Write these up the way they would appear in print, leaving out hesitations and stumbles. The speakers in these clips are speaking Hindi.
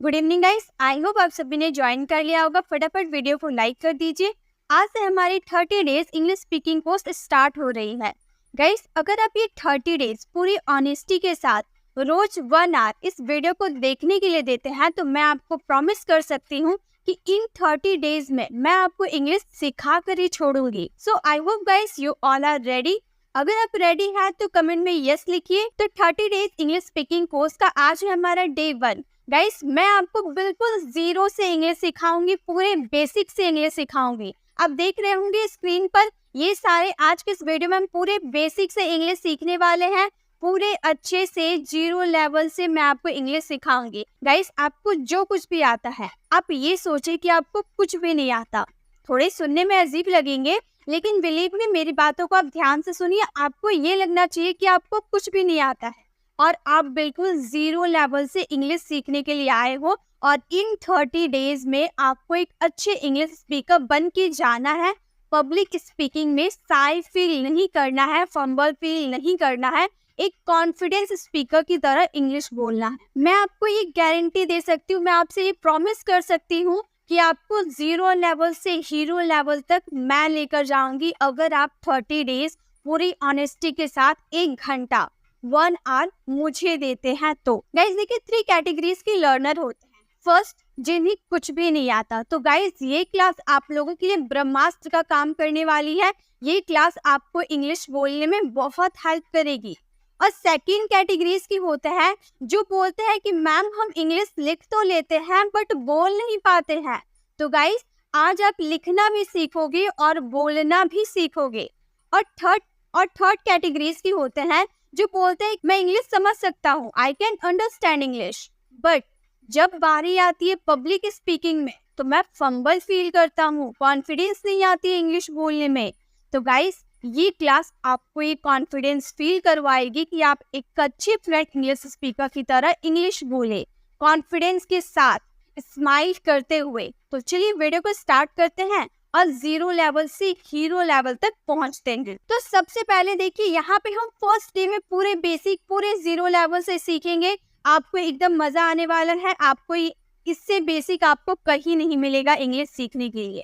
Good evening guys, I hope आप सभी ने ज्वाइन कर लिया होगा। फटाफट वीडियो को लाइक कर दीजिए। आज से हमारी 30 days English speaking course start हो रही है। गाइस, अगर आप ये 30 डेज पूरी ऑनेस्टी के साथ रोज 1 आवर इस वीडियो को देखने के लिए देते हैं तो मैं आपको प्रॉमिस कर सकती हूँ कि इन 30 डेज में मैं आपको इंग्लिश सिखा कर ही छोड़ूंगी। So I hope guys you all are ready. अगर आप रेडी हैं तो कमेंट में यस लिखिए। तो 30 डेज इंग्लिश स्पीकिंग कोर्स का आज है हमारा डे 1। गाइस, मैं आपको बिल्कुल जीरो से इंग्लिश सिखाऊंगी, पूरे बेसिक से इंग्लिश सिखाऊंगी। आप देख रहे होंगे स्क्रीन पर ये सारे आज के इस वीडियो में हम पूरे बेसिक से इंग्लिश सीखने वाले हैं। पूरे अच्छे से जीरो लेवल से मैं आपको इंग्लिश सिखाऊंगी। गाइस, आपको जो कुछ भी आता है, आप ये सोचे कि आपको कुछ भी नहीं आता। थोड़े सुनने में अजीब लगेंगे, लेकिन बिलीव में मेरी बातों को आप ध्यान से सुनिए। आपको ये लगना चाहिए कि आपको कुछ भी नहीं आता है और आप बिल्कुल जीरो लेवल से इंग्लिश सीखने के लिए आए हो। और इन 30 डेज में आपको एक अच्छे इंग्लिश स्पीकर बन के जाना है। पब्लिक स्पीकिंग में शाय फील नहीं करना है, फंबल फील नहीं करना है। एक कॉन्फिडेंस स्पीकर की तरह इंग्लिश बोलना है। मैं आपको ये गारंटी दे सकती हूँ, मैं आपसे ये प्रॉमिस कर सकती हूँ कि आपको जीरो लेवल से हीरो लेवल तक मैं लेकर जाऊंगी अगर आप 30 डेज पूरी ऑनेस्टी के साथ 1 घंटा 1 आवर मुझे देते हैं तो। गाइज देखिए, 3 कैटेगरीज के लर्नर होते हैं। फर्स्ट, जिन्हें कुछ भी नहीं आता। तो गाइज ये क्लास आप लोगों के लिए ब्रह्मास्त्र का काम करने वाली है। ये क्लास आपको इंग्लिश बोलने में बहुत हेल्प करेगी। और सेकंड कैटेगरीज की होते हैं जो बोलते हैं कि मैम हम इंग्लिश लिख तो लेते हैं बट बोल नहीं पाते हैं। तो गाइज, आज आप लिखना भी सीखोगे और बोलना भी सीखोगे। और थर्ड कैटेगरीज की होते हैं जो बोलते हैं मैं इंग्लिश समझ सकता हूँ, I can understand English, but जब बारी आती है पब्लिक स्पीकिंग में तो मैं फंबल फील करता हूँ, कॉन्फिडेंस नहीं आती है इंग्लिश बोलने में। तो गाइस, ये क्लास आपको ये कॉन्फिडेंस फील करवाएगी कि आप एक अच्छे फ्लुएंट इंग्लिश स्पीकर की तरह इंग्लिश बोले, कॉन्फिडेंस के साथ, स्माइल करते हुए। तो चलिए वीडियो को स्टार्ट करते हैं और जीरो लेवल से हीरो लेवल तक पहुंचते हैं। तो सबसे पहले देखिए, यहाँ पे हम फर्स्ट डे में पूरे बेसिक पूरे जीरो लेवल से सीखेंगे। आपको एकदम मजा आने वाला है। आपको इससे बेसिक आपको कहीं नहीं मिलेगा इंग्लिश सीखने के लिए।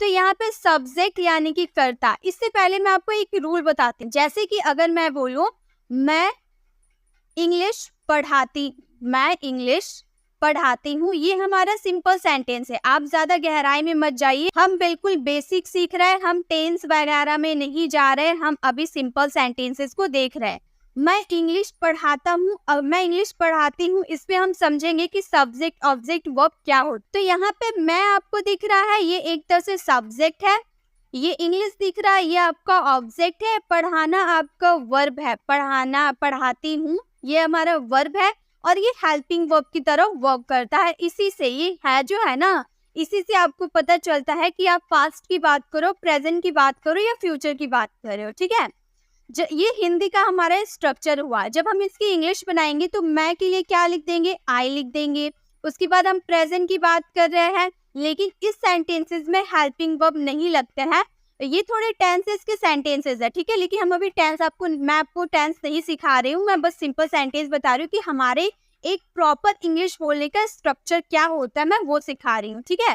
तो यहाँ पे सब्जेक्ट यानी कि कर्ता। इससे पहले मैं आपको एक रूल बताती हूँ। जैसे कि अगर मैं बोलूँ मैं इंग्लिश पढ़ाती हूँ, ये हमारा सिंपल सेंटेंस है। आप ज्यादा गहराई में मत जाइए, हम बिल्कुल बेसिक सीख रहे हैं, हम टेंस वगैरह में नहीं जा रहे, हम अभी सिंपल सेंटेंसेस को देख रहे हैं। मैं इंग्लिश पढ़ाता हूँ, अब मैं इंग्लिश पढ़ाती हूँ, इस पे हम समझेंगे कि सब्जेक्ट ऑब्जेक्ट वर्ब क्या होता है। तो यहाँ पे मैं आपको दिख रहा है, ये एक तरह से सब्जेक्ट है, ये इंग्लिश दिख रहा है, ये आपका ऑब्जेक्ट है। पढ़ाना आपका वर्ब है, पढ़ाना, पढ़ाती हूँ, ये हमारा वर्ब है। और ये हेल्पिंग वर्ब की तरह वर्क करता है। इसी से ये है जो है ना, इसी से आपको पता चलता है कि आप पास्ट की बात करो, प्रेजेंट की बात करो या फ्यूचर की बात कर रहे हो। ठीक है, ये हिंदी का हमारा स्ट्रक्चर हुआ। जब हम इसकी इंग्लिश बनाएंगे तो मैं के लिए क्या लिख देंगे, आई लिख देंगे। उसके बाद हम प्रेजेंट की बात कर रहे हैं, लेकिन इस सेंटेंसेस में हेल्पिंग वर्ब नहीं लगते हैं। ये थोड़े टेंसेस के सेंटेंसेस है, ठीक है, लेकिन हम अभी मैं आपको टेंस नहीं सिखा रही हूँ, मैं बस सिंपल सेंटेंस बता रही हूँ कि हमारे एक प्रॉपर इंग्लिश बोलने का स्ट्रक्चर क्या होता है, मैं वो सिखा रही हूँ। ठीक है,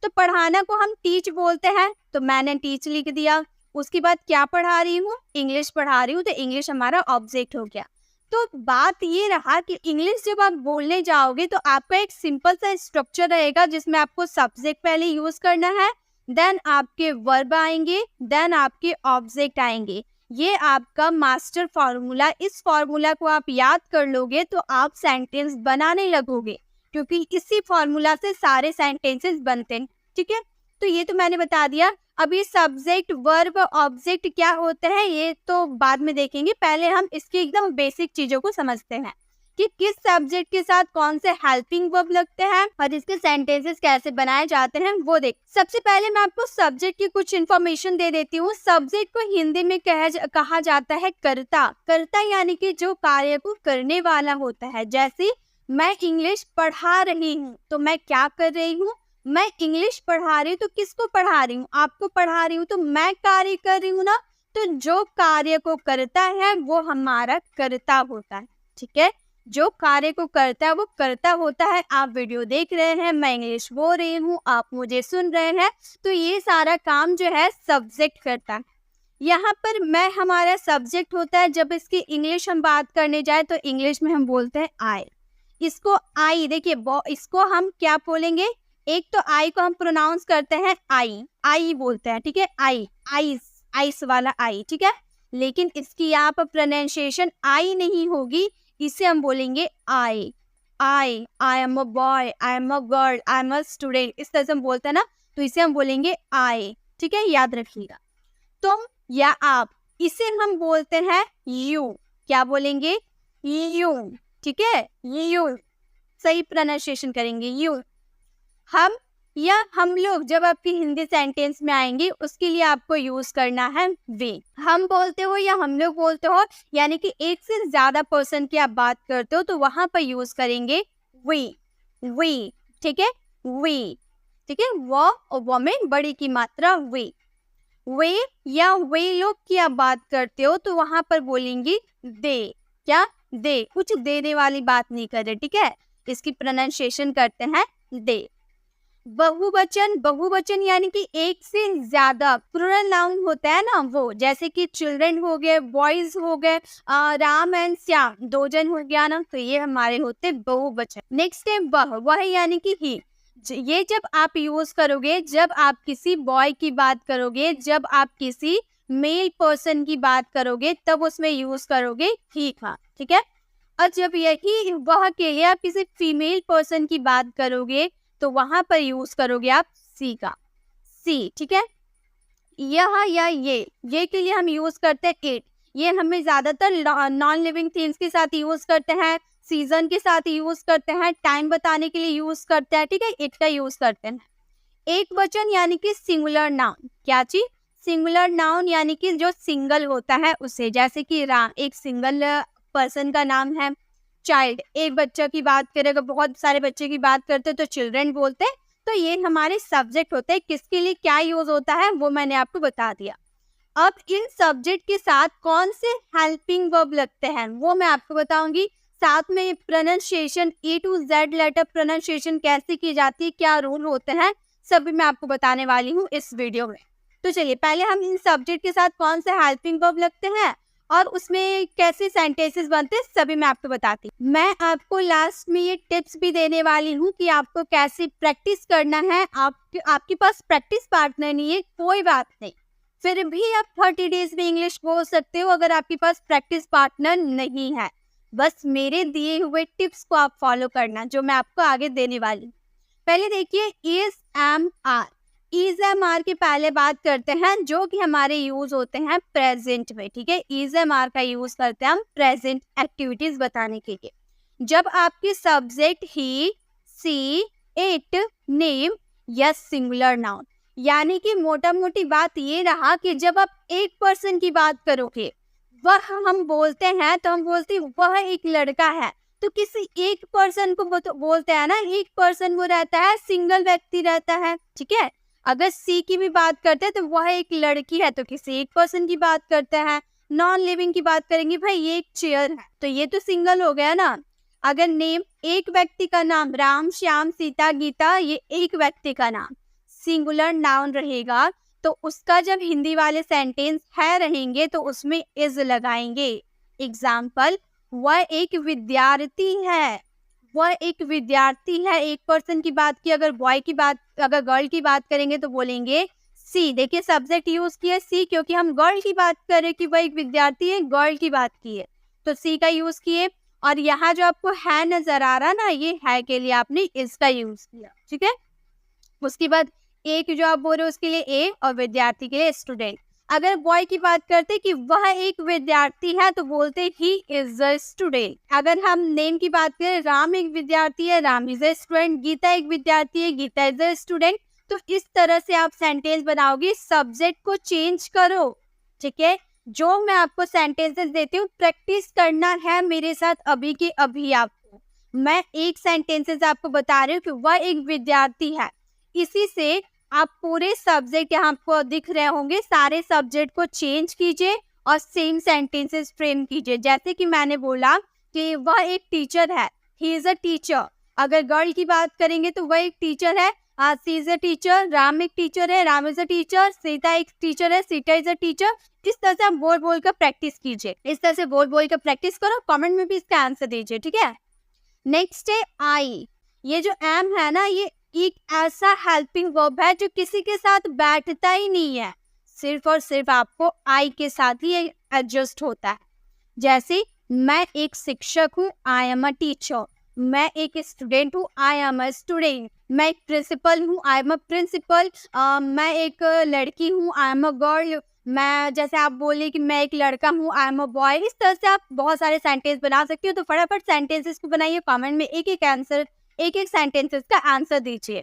तो पढ़ाना को हम टीच बोलते हैं, तो मैंने टीच लिख दिया। उसके बाद क्या पढ़ा रही हूँ, इंग्लिश पढ़ा रही हूँ, तो इंग्लिश हमारा ऑब्जेक्ट हो गया। तो बात ये रहा कि इंग्लिश जब आप बोलने जाओगे तो आपका एक सिंपल सा स्ट्रक्चर रहेगा जिसमें आपको सब्जेक्ट पहले यूज करना है, देन आपके वर्ब आएंगे, देन आपके ऑब्जेक्ट आएंगे। ये आपका मास्टर फॉर्मूला। इस फॉर्मूला को आप याद कर लोगे तो आप सेंटेंस बनाने लगोगे, क्योंकि इसी फॉर्मूला से सारे सेंटेंसेस बनते हैं। ठीक है, तो ये तो मैंने बता दिया। अब ये सब्जेक्ट, वर्ब, ऑब्जेक्ट क्या होते हैं ये तो बाद में देखेंगे। पहले हम इसकी एकदम बेसिक चीजों को समझते हैं कि किस सब्जेक्ट के साथ कौन से हेल्पिंग वर्ब लगते हैं और इसके सेंटेंसेस कैसे बनाए जाते हैं वो देख। सबसे पहले मैं आपको सब्जेक्ट की कुछ इन्फॉर्मेशन दे देती हूँ। सब्जेक्ट को हिंदी में कहा जाता है कर्ता। कर्ता यानी कि जो कार्य को करने वाला होता है। जैसे मैं इंग्लिश पढ़ा रही हूँ, तो मैं क्या कर रही हूँ, मैं इंग्लिश पढ़ा रही हूँ। तो किसको पढ़ा रही हूँ, आपको पढ़ा रही हूँ, तो मैं कार्य कर रही हूँ ना। तो जो कार्य को करता है वो हमारा कर्ता होता है। ठीक है, जो कार्य को करता है वो करता होता है। आप वीडियो देख रहे हैं, मैं इंग्लिश बोल रही हूँ, आप मुझे सुन रहे हैं, तो ये सारा काम जो है सब्जेक्ट करता है। यहाँ पर मैं हमारा सब्जेक्ट होता है। जब इसकी इंग्लिश हम बात करने जाए तो इंग्लिश में हम बोलते हैं आई। इसको आई, देखिए इसको हम क्या बोलेंगे, एक तो आई को हम प्रोनाउंस करते हैं आई, आई बोलते हैं, ठीक है, आई, आइस, आइस वाला आई, ठीक है। लेकिन इसकी यहाँ पर प्रोनाउंसिएशन आई नहीं होगी, इसे हम बोलेंगे I, I am a boy, I am a girl, I am a student, इस तरह से हम बोलते हैं ना, तो इसे हम बोलेंगे आई, ठीक है, याद रखिएगा। तुम या आप, इसे हम बोलते हैं यू, क्या बोलेंगे, यू, ठीक है, यू, सही प्रोनाउंसिएशन करेंगे यू। हम या हम लोग जब आपकी हिंदी सेंटेंस में आएंगे उसके लिए आपको यूज करना है वे। हम बोलते हो या हम लोग बोलते हो, यानी कि एक से ज्यादा पर्सन की आप बात करते हो तो वहां पर यूज करेंगे वी, ठीक है, वी, ठीक है, वो में बड़ी की मात्रा वे या वे लोग की आप बात करते हो तो वहां पर बोलेंगी दे, क्या, दे, कुछ देने वाली बात नहीं कर रहे, ठीक है, इसकी प्रोनाउंसिएशन करते हैं दे। बहुवचन, बहुवचन यानी कि एक से ज्यादा, प्लूरल नाउन होता है ना वो, जैसे कि चिल्ड्रन हो गए, बॉयज हो गए, राम एंड श्याम, दो जन हो गया ना, तो ये हमारे होते बहुवचन। नेक्स्ट है वह यानी कि ही। ये जब आप यूज करोगे, जब आप किसी बॉय की बात करोगे, जब आप किसी मेल पर्सन की बात करोगे, तब उसमें यूज करोगे ही का, ठीक है। और जब यही वह के लिए आप किसी फीमेल पर्सन की बात करोगे तो वहां पर यूज करोगे आप सी का, सी, ठीक है। यह या ये के लिए हम यूज करते हैं इट। ये हमें ज्यादातर नॉन लिविंग थिंग्स के साथ यूज करते हैं, सीजन के साथ यूज करते हैं, टाइम बताने के लिए यूज करते हैं, ठीक है, इट का यूज करते हैं। एक वचन यानी कि सिंगुलर नाउन, क्या चीज, सिंगुलर नाउन यानी कि जो सिंगल होता है उसे, जैसे कि राम एक सिंगल पर्सन का नाम है। चाइल्ड, एक बच्चा की बात करें, अगर बहुत सारे बच्चे की बात करते तो चिल्ड्रन बोलते हैं। तो ये हमारे सब्जेक्ट होते हैं, किसके लिए क्या यूज होता है वो मैंने आपको बता दिया। अब इन सब्जेक्ट के साथ कौन से हेल्पिंग वर्ब लगते हैं वो मैं आपको बताऊंगी। साथ में pronunciation A to Z letter pronunciation कैसे की जाती है, क्या रूल होते हैं, सभी मैं आपको बताने वाली हूँ इस वीडियो में। तो चलिए पहले हम इन सब्जेक्ट के साथ कौन से हेल्पिंग वर्ब लगते हैं और उसमें कैसे सेंटेंसेस बनते हैं सभी मैं आपको बताती हूँ। मैं आपको लास्ट में ये टिप्स भी देने वाली हूँ कि आपको कैसे प्रैक्टिस करना है। आपके पास प्रैक्टिस पार्टनर नहीं है, कोई बात नहीं, फिर भी आप 30 डेज में इंग्लिश बोल सकते हो अगर आपके पास प्रैक्टिस पार्टनर नहीं है। बस मेरे दिए हुए टिप्स को आप फॉलो करना जो मैं आपको आगे देने वाली हूँ। पहले देखिए is am are, is am are की पहले बात करते हैं जो कि हमारे यूज होते हैं प्रेजेंट में, ठीक है। इज एम आर का यूज करते हैं हम प्रेजेंट एक्टिविटीज बताने के लिए। जब आपकी subject he, she, it, name या सिंगुलर नाउन, यानी कि मोटा मोटी बात ये रहा कि जब आप एक पर्सन की बात करोगे, वह हम बोलते हैं तो हम बोलते हैं वह एक लड़का है, तो किसी एक पर्सन को बोलते हैं ना, एक पर्सन वो रहता है, सिंगल व्यक्ति रहता है, ठीक है। अगर सी की भी बात करते हैं तो वह एक लड़की है तो किसी एक पर्सन की बात करते हैं। नॉन लिविंग की बात करेंगे, भाई ये एक चेयर है, तो ये तो सिंगल हो गया ना। अगर नेम, एक व्यक्ति का नाम, राम, श्याम, सीता, गीता, ये एक व्यक्ति का नाम, सिंगुलर नाउन रहेगा तो उसका जब हिंदी वाले सेंटेंस है रहेंगे तो उसमें इज लगाएंगे। एग्जाम्पल, वह एक विद्यार्थी है, वह एक विद्यार्थी है, एक पर्सन की बात की। अगर बॉय की बात, अगर गर्ल की बात करेंगे तो बोलेंगे सी। देखिए सब्जेक्ट यूज किया सी क्योंकि हम गर्ल की बात कर रहे कि वह एक विद्यार्थी है, गर्ल की बात की है तो सी का यूज किए। और यहाँ जो आपको है नजर आ रहा ना, ये है के लिए आपने इसका यूज किया, ठीक है। उसके बाद एक जो आप बोल रहे हो उसके लिए ए और विद्यार्थी के लिए स्टूडेंट। अगर बॉय की बात करते कि वह एक विद्यार्थी है तो बोलते ही इज अ स्टूडेंट। अगर हम नेम की बात करें, राम एक विद्यार्थी है, Ram is a student, Gita एक विद्यार्थी है, गीता इज अ स्टूडेंट। तो इस तरह से आप सेंटेंस बनाओगे, सब्जेक्ट को चेंज करो, ठीक है। जो मैं आपको सेंटेंसेस देती हूँ प्रैक्टिस करना है मेरे साथ अभी के अभी। आपको मैं एक सेंटेंसेस आपको बता रही हूँ कि वह एक विद्यार्थी है, इसी से आप पूरे सब्जेक्ट यहाँ आपको दिख रहे होंगे, सारे सब्जेक्ट को चेंज कीजिए और सेम सेंटेंसेस फ्रेम कीजिए। जैसे कि मैंने बोला कि वह एक टीचर है, ही इज अ टीचर। अगर गर्ल की बात करेंगे तो वह एक टीचर है, सी इज अ टीचर। राम एक टीचर है, Ram is a teacher. Sita एक टीचर है, सीता इज अ टीचर। इस तरह से आप बोल बोल कर प्रैक्टिस कीजिए, इस तरह से बोल बोल कर प्रैक्टिस करो, कमेंट में भी इसका आंसर दीजिए, ठीक है। नेक्स्ट है आई। ये जो एम है ना, ये एक ऐसा हेल्पिंग वर्ब है जो किसी के साथ बैठता ही नहीं है, सिर्फ और सिर्फ आपको आई के साथ ही एडजस्ट होता है। जैसे मैं एक शिक्षक हूँ, आई एम अ टीचर। मैं एक स्टूडेंट हूँ, आई एम अ स्टूडेंट। मैं एक प्रिंसिपल हूँ, आई एम अ प्रिंसिपल। मैं एक लड़की हूँ, आई एम अ गर्ल। मैं, जैसे आप बोलिए कि मैं एक लड़का हूँ, आई एम अ बॉय। इस तरह से आप बहुत सारे सेंटेंस बना सकते हो। तो फटाफट सेंटेंसेस को बनाइए, कमेंट में एक एक सेंटेंसेस का आंसर दीजिए।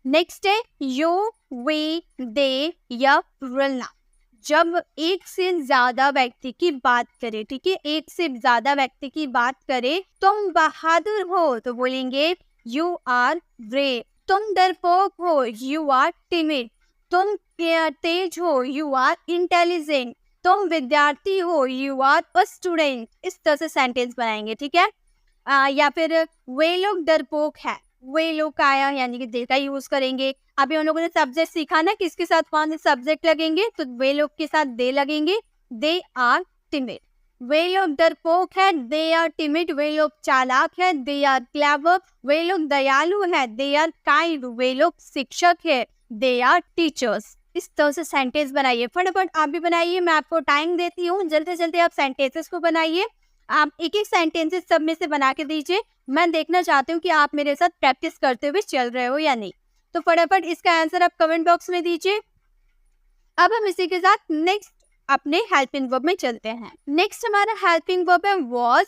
नेक्स्ट है यू, वी, दे या प्लूरल नाउन। जब एक से ज्यादा व्यक्ति की बात करें, ठीक है, एक से ज्यादा व्यक्ति की बात करें, तुम बहादुर हो तो बोलेंगे यू आर ब्रेव। तुम डरपोक हो, यू आर टिमिड। तुम तेज हो, यू आर इंटेलिजेंट। तुम विद्यार्थी हो, यू आर अ स्टूडेंट। इस तरह से सेंटेंस बनाएंगे, ठीक है। या फिर वे लोग डरपोक है, वे लोग का आया यानी कि दे का यूज करेंगे। अभी उन लोगों ने सब्जेक्ट सीखा ना, किसके साथ कौन से सब्जेक्ट लगेंगे, तो वे लोग के साथ दे लगेंगे, दे आर टिमिड। वे लोग डरपोक है, दे आर टिमिड। वे लोग चालाक है, दे आर क्लेवर। वे लोग दयालु है, दे आर काइंड। वे लोग शिक्षक है, दे आर टीचर्स। इस तरह से सेंटेंस बनाइए, फटाफट आप भी बनाइए, मैं आपको टाइम देती हूँ, जल्दी जल्दी आप सेंटेंसेस को बनाइए। आप एक एक सेंटेंसेस सब में से बना के दीजिए। मैं देखना चाहती हूँ कि आप मेरे साथ प्रैक्टिस करते हुए चल रहे हो या नहीं। तो फटाफट इसका आंसर आप कमेंट बॉक्स में दीजिए। अब हम इसी के साथ नेक्स्ट अपने हेल्पिंग वर्ब में चलते हैं। नेक्स्ट हमारा हेल्पिंग वर्ब है वॉज,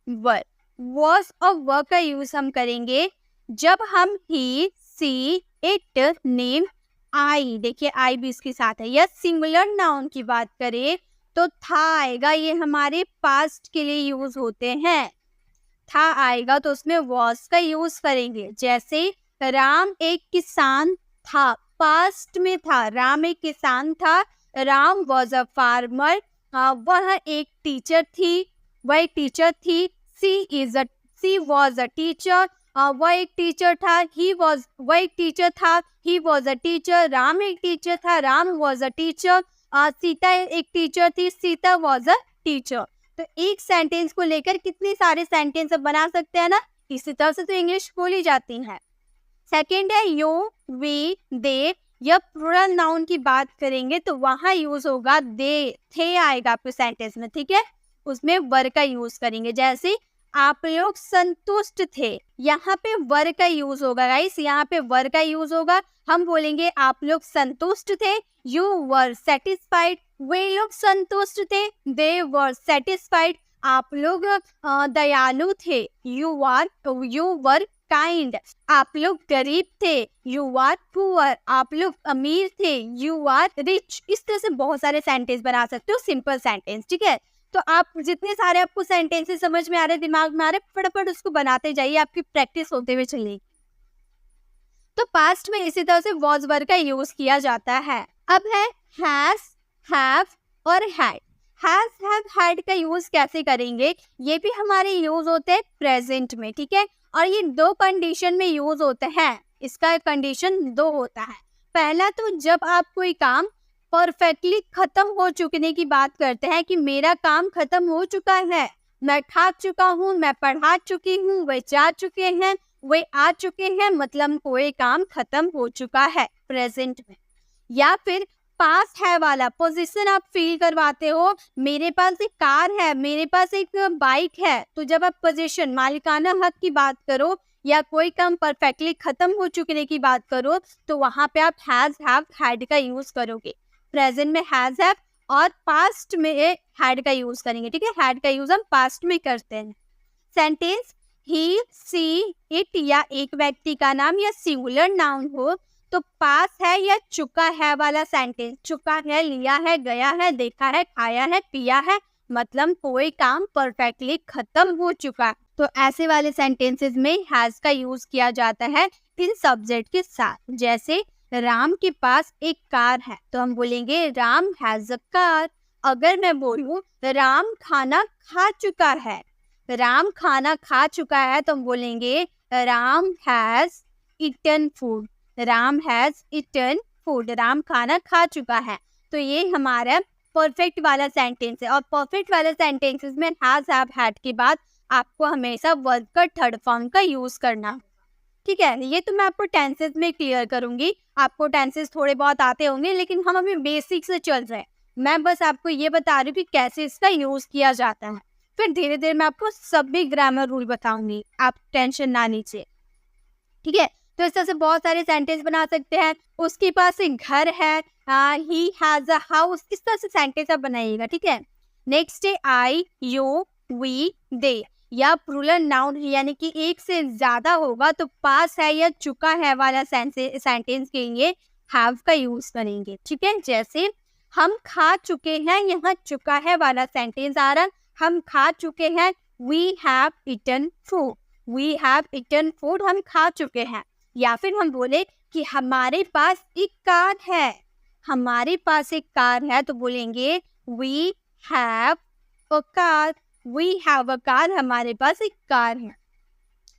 वर। वॉज और वर का यूज हम करेंगे जब हम ही, सी, इट, नेम, आई, देखिए आई भी इसके साथ है, या सिंगुलर नाउन की बात करें तो था आएगा। ये हमारे पास्ट के लिए यूज होते हैं। था आएगा तो उसमें वॉज का यूज करेंगे। जैसे राम एक किसान था, पास्ट में था, राम एक किसान था। Ram was a farmer. वह एक टीचर थी, वह एक टीचर थी। सी वॉज अ टीचर। वह एक टीचर था, वह एक टीचर था, he was a teacher. Ram एक टीचर था, Ram was a teacher. Sita एक टीचर थी, सीता वॉज अ टीचर। तो एक सेंटेंस को लेकर कितने सारे सेंटेंस बना सकते हैं ना, इसी तरह से तो इंग्लिश बोली जाती है। सेकेंड है यू, वी, दे या प्लूरल नाउन की बात करेंगे तो वहां यूज होगा दे, थे आएगा आपके सेंटेंस में, ठीक है। उसमें वर का यूज करेंगे। जैसे आप लोग संतुष्ट थे, यहाँ पे वर का यूज होगा गाइस, यहाँ पे वर का यूज होगा। हम बोलेंगे आप लोग संतुष्ट थे, यू वर सेटिस्फाइड। वे लोग संतुष्ट थे, दे वर सेटिस्फाइड। आप लोग दयालु थे, यू वर काइंड। आप लोग गरीब थे, यू आर पुअर। आप लोग अमीर थे, यू आर रिच। इस तरह से बहुत सारे सेंटेंस बना सकते हो, सिंपल सेंटेंस, ठीक है। तो आप जितने सारे आपको सेंटेंसेस समझ में आ रहे, दिमाग में आ रहे, फटाफट उसको बनाते जाइए, आपकी प्रैक्टिस होते हुए चलेगी। तो पास्ट में इसी तरह से वॉज वर का यूज किया जाता है। अब है हैज, हैव और हैड। हैज, हैव, हैड का यूज कैसे करेंगे, ये भी हमारे यूज होते हैं प्रेजेंट में, ठीक है। और ये दो कंडीशन में यूज होते हैं, इसका कंडीशन दो होता है। पहला तो जब आप कोई काम परफेक्टली खत्म हो चुकने की बात करते हैं कि मेरा काम खत्म हो चुका है, मैं खा चुका हूँ, मैं पढ़ा चुकी हूँ, वे जा चुके हैं, वे आ चुके हैं, मतलब कोई काम खत्म हो चुका है प्रेजेंट में। या फिर पास है वाला पोजीशन आप फील करवाते हो, मेरे पास एक कार है, मेरे पास एक बाइक है। तो जब आप पोजीशन, मालिकाना हक की बात करो या कोई काम परफेक्टली खत्म हो चुकने की बात करो तो वहां पे आप हैज, हैव, हैड का यूज करोगे। प्रेजेंट में हैज, हैव और पास्ट में हैड का यूज करेंगे, ठीक है। हैड का यूज हम पास्ट में करते हैं। सेंटेंस ही, सी, इट या एक व्यक्ति का नाम या सिंगुलर नाउन हो तो पास है या चुका है वाला सेंटेंस, चुका है, लिया है, गया है, देखा है, खाया है, पिया है, मतलब कोई काम परफेक्टली खत्म हो चुका। तो ऐसे वाले सेंटेंसेस में हैज का यूज किया जाता है इन सब्जेक्ट के साथ। जैसे राम के पास एक कार है तो हम बोलेंगे राम हैज अ कार। अगर मैं बोलूं राम खाना खा चुका है, राम खाना खा चुका है तो हम बोलेंगे Ram has eaten food. Ram has eaten food, Ram खाना खा चुका है। तो ये हमारा परफेक्ट वाला सेंटेंस है। और परफेक्ट वाला सेंटेंसेस में हैज, हैव, हैड के बाद आपको हमेशा वर्ब का थर्ड फॉर्म का यूज करना। ठीक है, ये तो मैं आपको टेंसेस में क्लियर करूंगी। आपको टेंसेस थोड़े बहुत आते होंगे, लेकिन हम अभी बेसिक से चल रहे हैं। मैं बस आपको ये बता रही हूँ कि कैसे इसका यूज किया जाता है। फिर धीरे धीरे मैं आपको सभी ग्रामर रूल बताऊंगी, आप टेंशन ना लीजिए। ठीक है, तो इस तरह से बहुत सारे सेंटेंस बना सकते हैं। उसके पास एक घर है, ही हैज अ हाउस, इस तरह से सेंटेंस आप बनाइएगा। ठीक है, नेक्स्ट है आई, यू, वी, दे, या प्लूरल नाउन यानी कि एक से ज्यादा होगा तो पास है या चुका है वाला सेंटेंस के लिए हैव का यूज करेंगे। ठीक है, जैसे हम खा चुके हैं, यहाँ चुका है वाला सेंटेंस आ रहा, हम खा चुके हैं, we have eaten food. We have eaten food, हम खा चुके हैं। या फिर हम बोले कि हमारे पास एक कार है, हमारे पास एक कार है तो बोलेंगे we have a car. We have a car, हमारे पास एक कार है।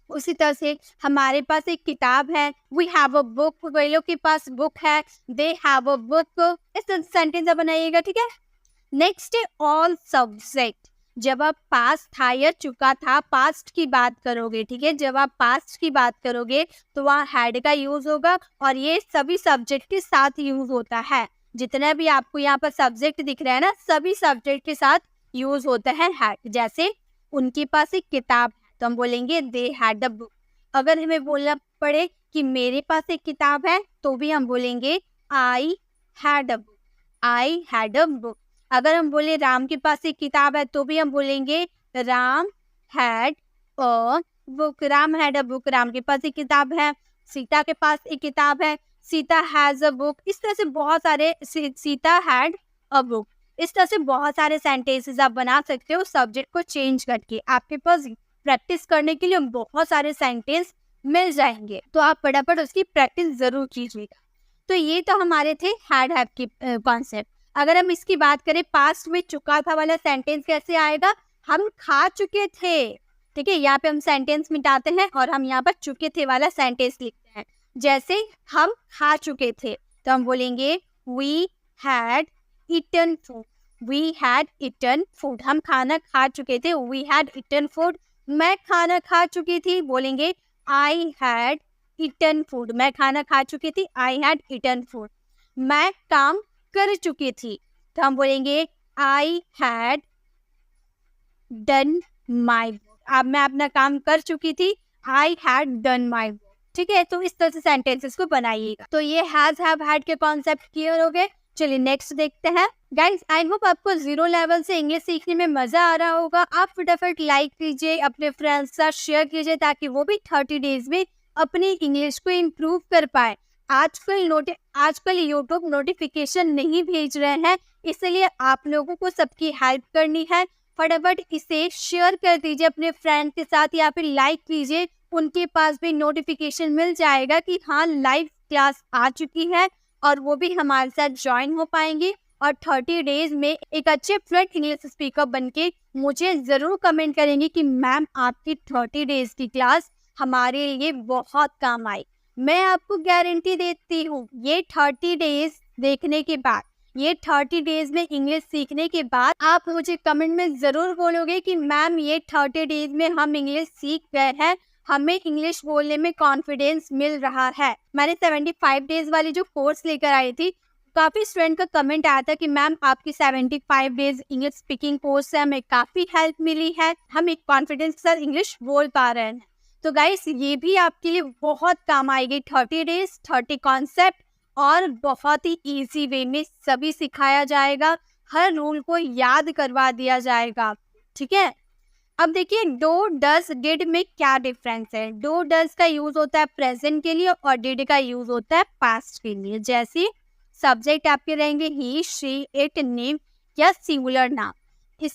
उसी तरह से हमारे पास एक किताब है, वी हैव अ बुक, वे लोग के पास बुक है, दे हैव अ बुक। इस तरह सेंटेंस बनाइएगा। ठीक है, नेक्स्ट है ऑल सब्जेक्ट। जब आप पास्ट था या चुका था, पास्ट की बात करोगे, ठीक है, जब आप पास्ट की बात करोगे तो वहाँ हैड का यूज होगा, और ये सभी सब्जेक्ट के साथ यूज होता है। जितना भी आपको यहाँ पर सब्जेक्ट दिख रहा है ना, सभी सब्जेक्ट के साथ यूज होता है हैड। जैसे उनके पास एक किताब है तो हम बोलेंगे दे हैड अ बुक। अगर हमें बोलना पड़े कि मेरे पास एक किताब है तो भी हम बोलेंगे I had a book. I had a book. अगर हम बोले राम के पास एक किताब है तो भी हम बोलेंगे Ram had a book. Ram had a book, Ram के पास एक किताब है। सीता के पास एक किताब है, सीता हैज अ बुक। इस तरह से बहुत सारे सीता हैड अ बुक, इस तरह से बहुत सारे सेंटेंसेस आप बना सकते हो सब्जेक्ट को चेंज करके। आपके पास प्रैक्टिस करने के लिए बहुत सारे सेंटेंस मिल जाएंगे, तो आप फटाफट उसकी प्रैक्टिस जरूर कीजिएगा। तो ये तो हमारे थे हैड हैव की कॉन्सेप्ट। अगर हम इसकी बात करें पास्ट में चुका था वाला सेंटेंस कैसे आएगा, हम खा चुके थे। ठीक है, यहाँ पे हम सेंटेंस मिटाते हैं और हम यहाँ पर चुके थे वाला सेंटेंस लिखते हैं। जैसे हम खा चुके थे तो हम बोलेंगे we had eaten food. We had eaten food, हम खाना खा चुके थे, वी हैड ईटन फूड। मैं खाना खा चुकी थी, बोलेंगे आई हैड ईटन फूड। मैं खाना खा चुकी थी, आई हैड ईटन फूड। मैं काम कर चुकी थी तो हम बोलेंगे I had done my work. अब मैं अपना काम कर चुकी थी, I had done my work. ठीक है, तो इस तरह से सेंटेंसेस को बनाइएगा। तो ये हैज हैव हैड के कॉन्सेप्ट क्लियर हो गए। चलिए नेक्स्ट देखते हैं। गाइस, आई होप आपको जीरो लेवल से इंग्लिश सीखने में मजा आ रहा होगा। आप फटाफट लाइक कीजिए, अपने फ्रेंड्स के साथ शेयर कीजिए ताकि वो भी 30 डेज में अपनी इंग्लिश को इम्प्रूव कर पाए। आजकल यूट्यूब नोटिफिकेशन नहीं भेज रहे हैं, इसलिए आप लोगों को सबकी हेल्प करनी है। फटाफट इसे शेयर कर दीजिए अपने फ्रेंड के साथ या फिर लाइक कीजिए, उनके पास भी नोटिफिकेशन मिल जाएगा कि हाँ लाइव क्लास आ चुकी है और वो भी हमारे साथ ज्वाइन हो पाएंगे और 30 डेज में एक अच्छे फ्लुएंट इंग्लिश स्पीकर बनके मुझे जरूर कमेंट करेंगे कि मैम आपकी 30 डेज की क्लास हमारे लिए बहुत काम आई। मैं आपको गारंटी देती हूँ, ये 30 डेज देखने के बाद, ये 30 डेज में इंग्लिश सीखने के बाद आप मुझे कमेंट में जरूर बोलोगे कि मैम ये 30 डेज में हम इंग्लिश सीख गए हैं, हमें इंग्लिश बोलने में कॉन्फिडेंस मिल रहा है। मैंने 75 डेज वाली जो कोर्स लेकर आई थी, काफी स्टूडेंट का कमेंट आया था कि मैम आपकी 75 डेज इंग्लिश स्पीकिंग कोर्स से हमें काफी हेल्प मिली है, हम एक कॉन्फिडेंस के साथ इंग्लिश बोल पा रहे हैं। तो गाइस, ये भी आपके लिए बहुत काम आएगी। 30 डेज 30 कॉन्सेप्ट और बहुत ही इजी वे में सभी सिखाया जाएगा, हर रूल को याद करवा दिया जाएगा। ठीक है, अब देखिए डू डज डिड में क्या डिफरेंस है। डू डज का यूज होता है प्रेजेंट के लिए और डिड का यूज होता है पास्ट के लिए। जैसे सब्जेक्ट आपके रहेंगे ही, शी, इट, नेम या सिंगुलर नाम।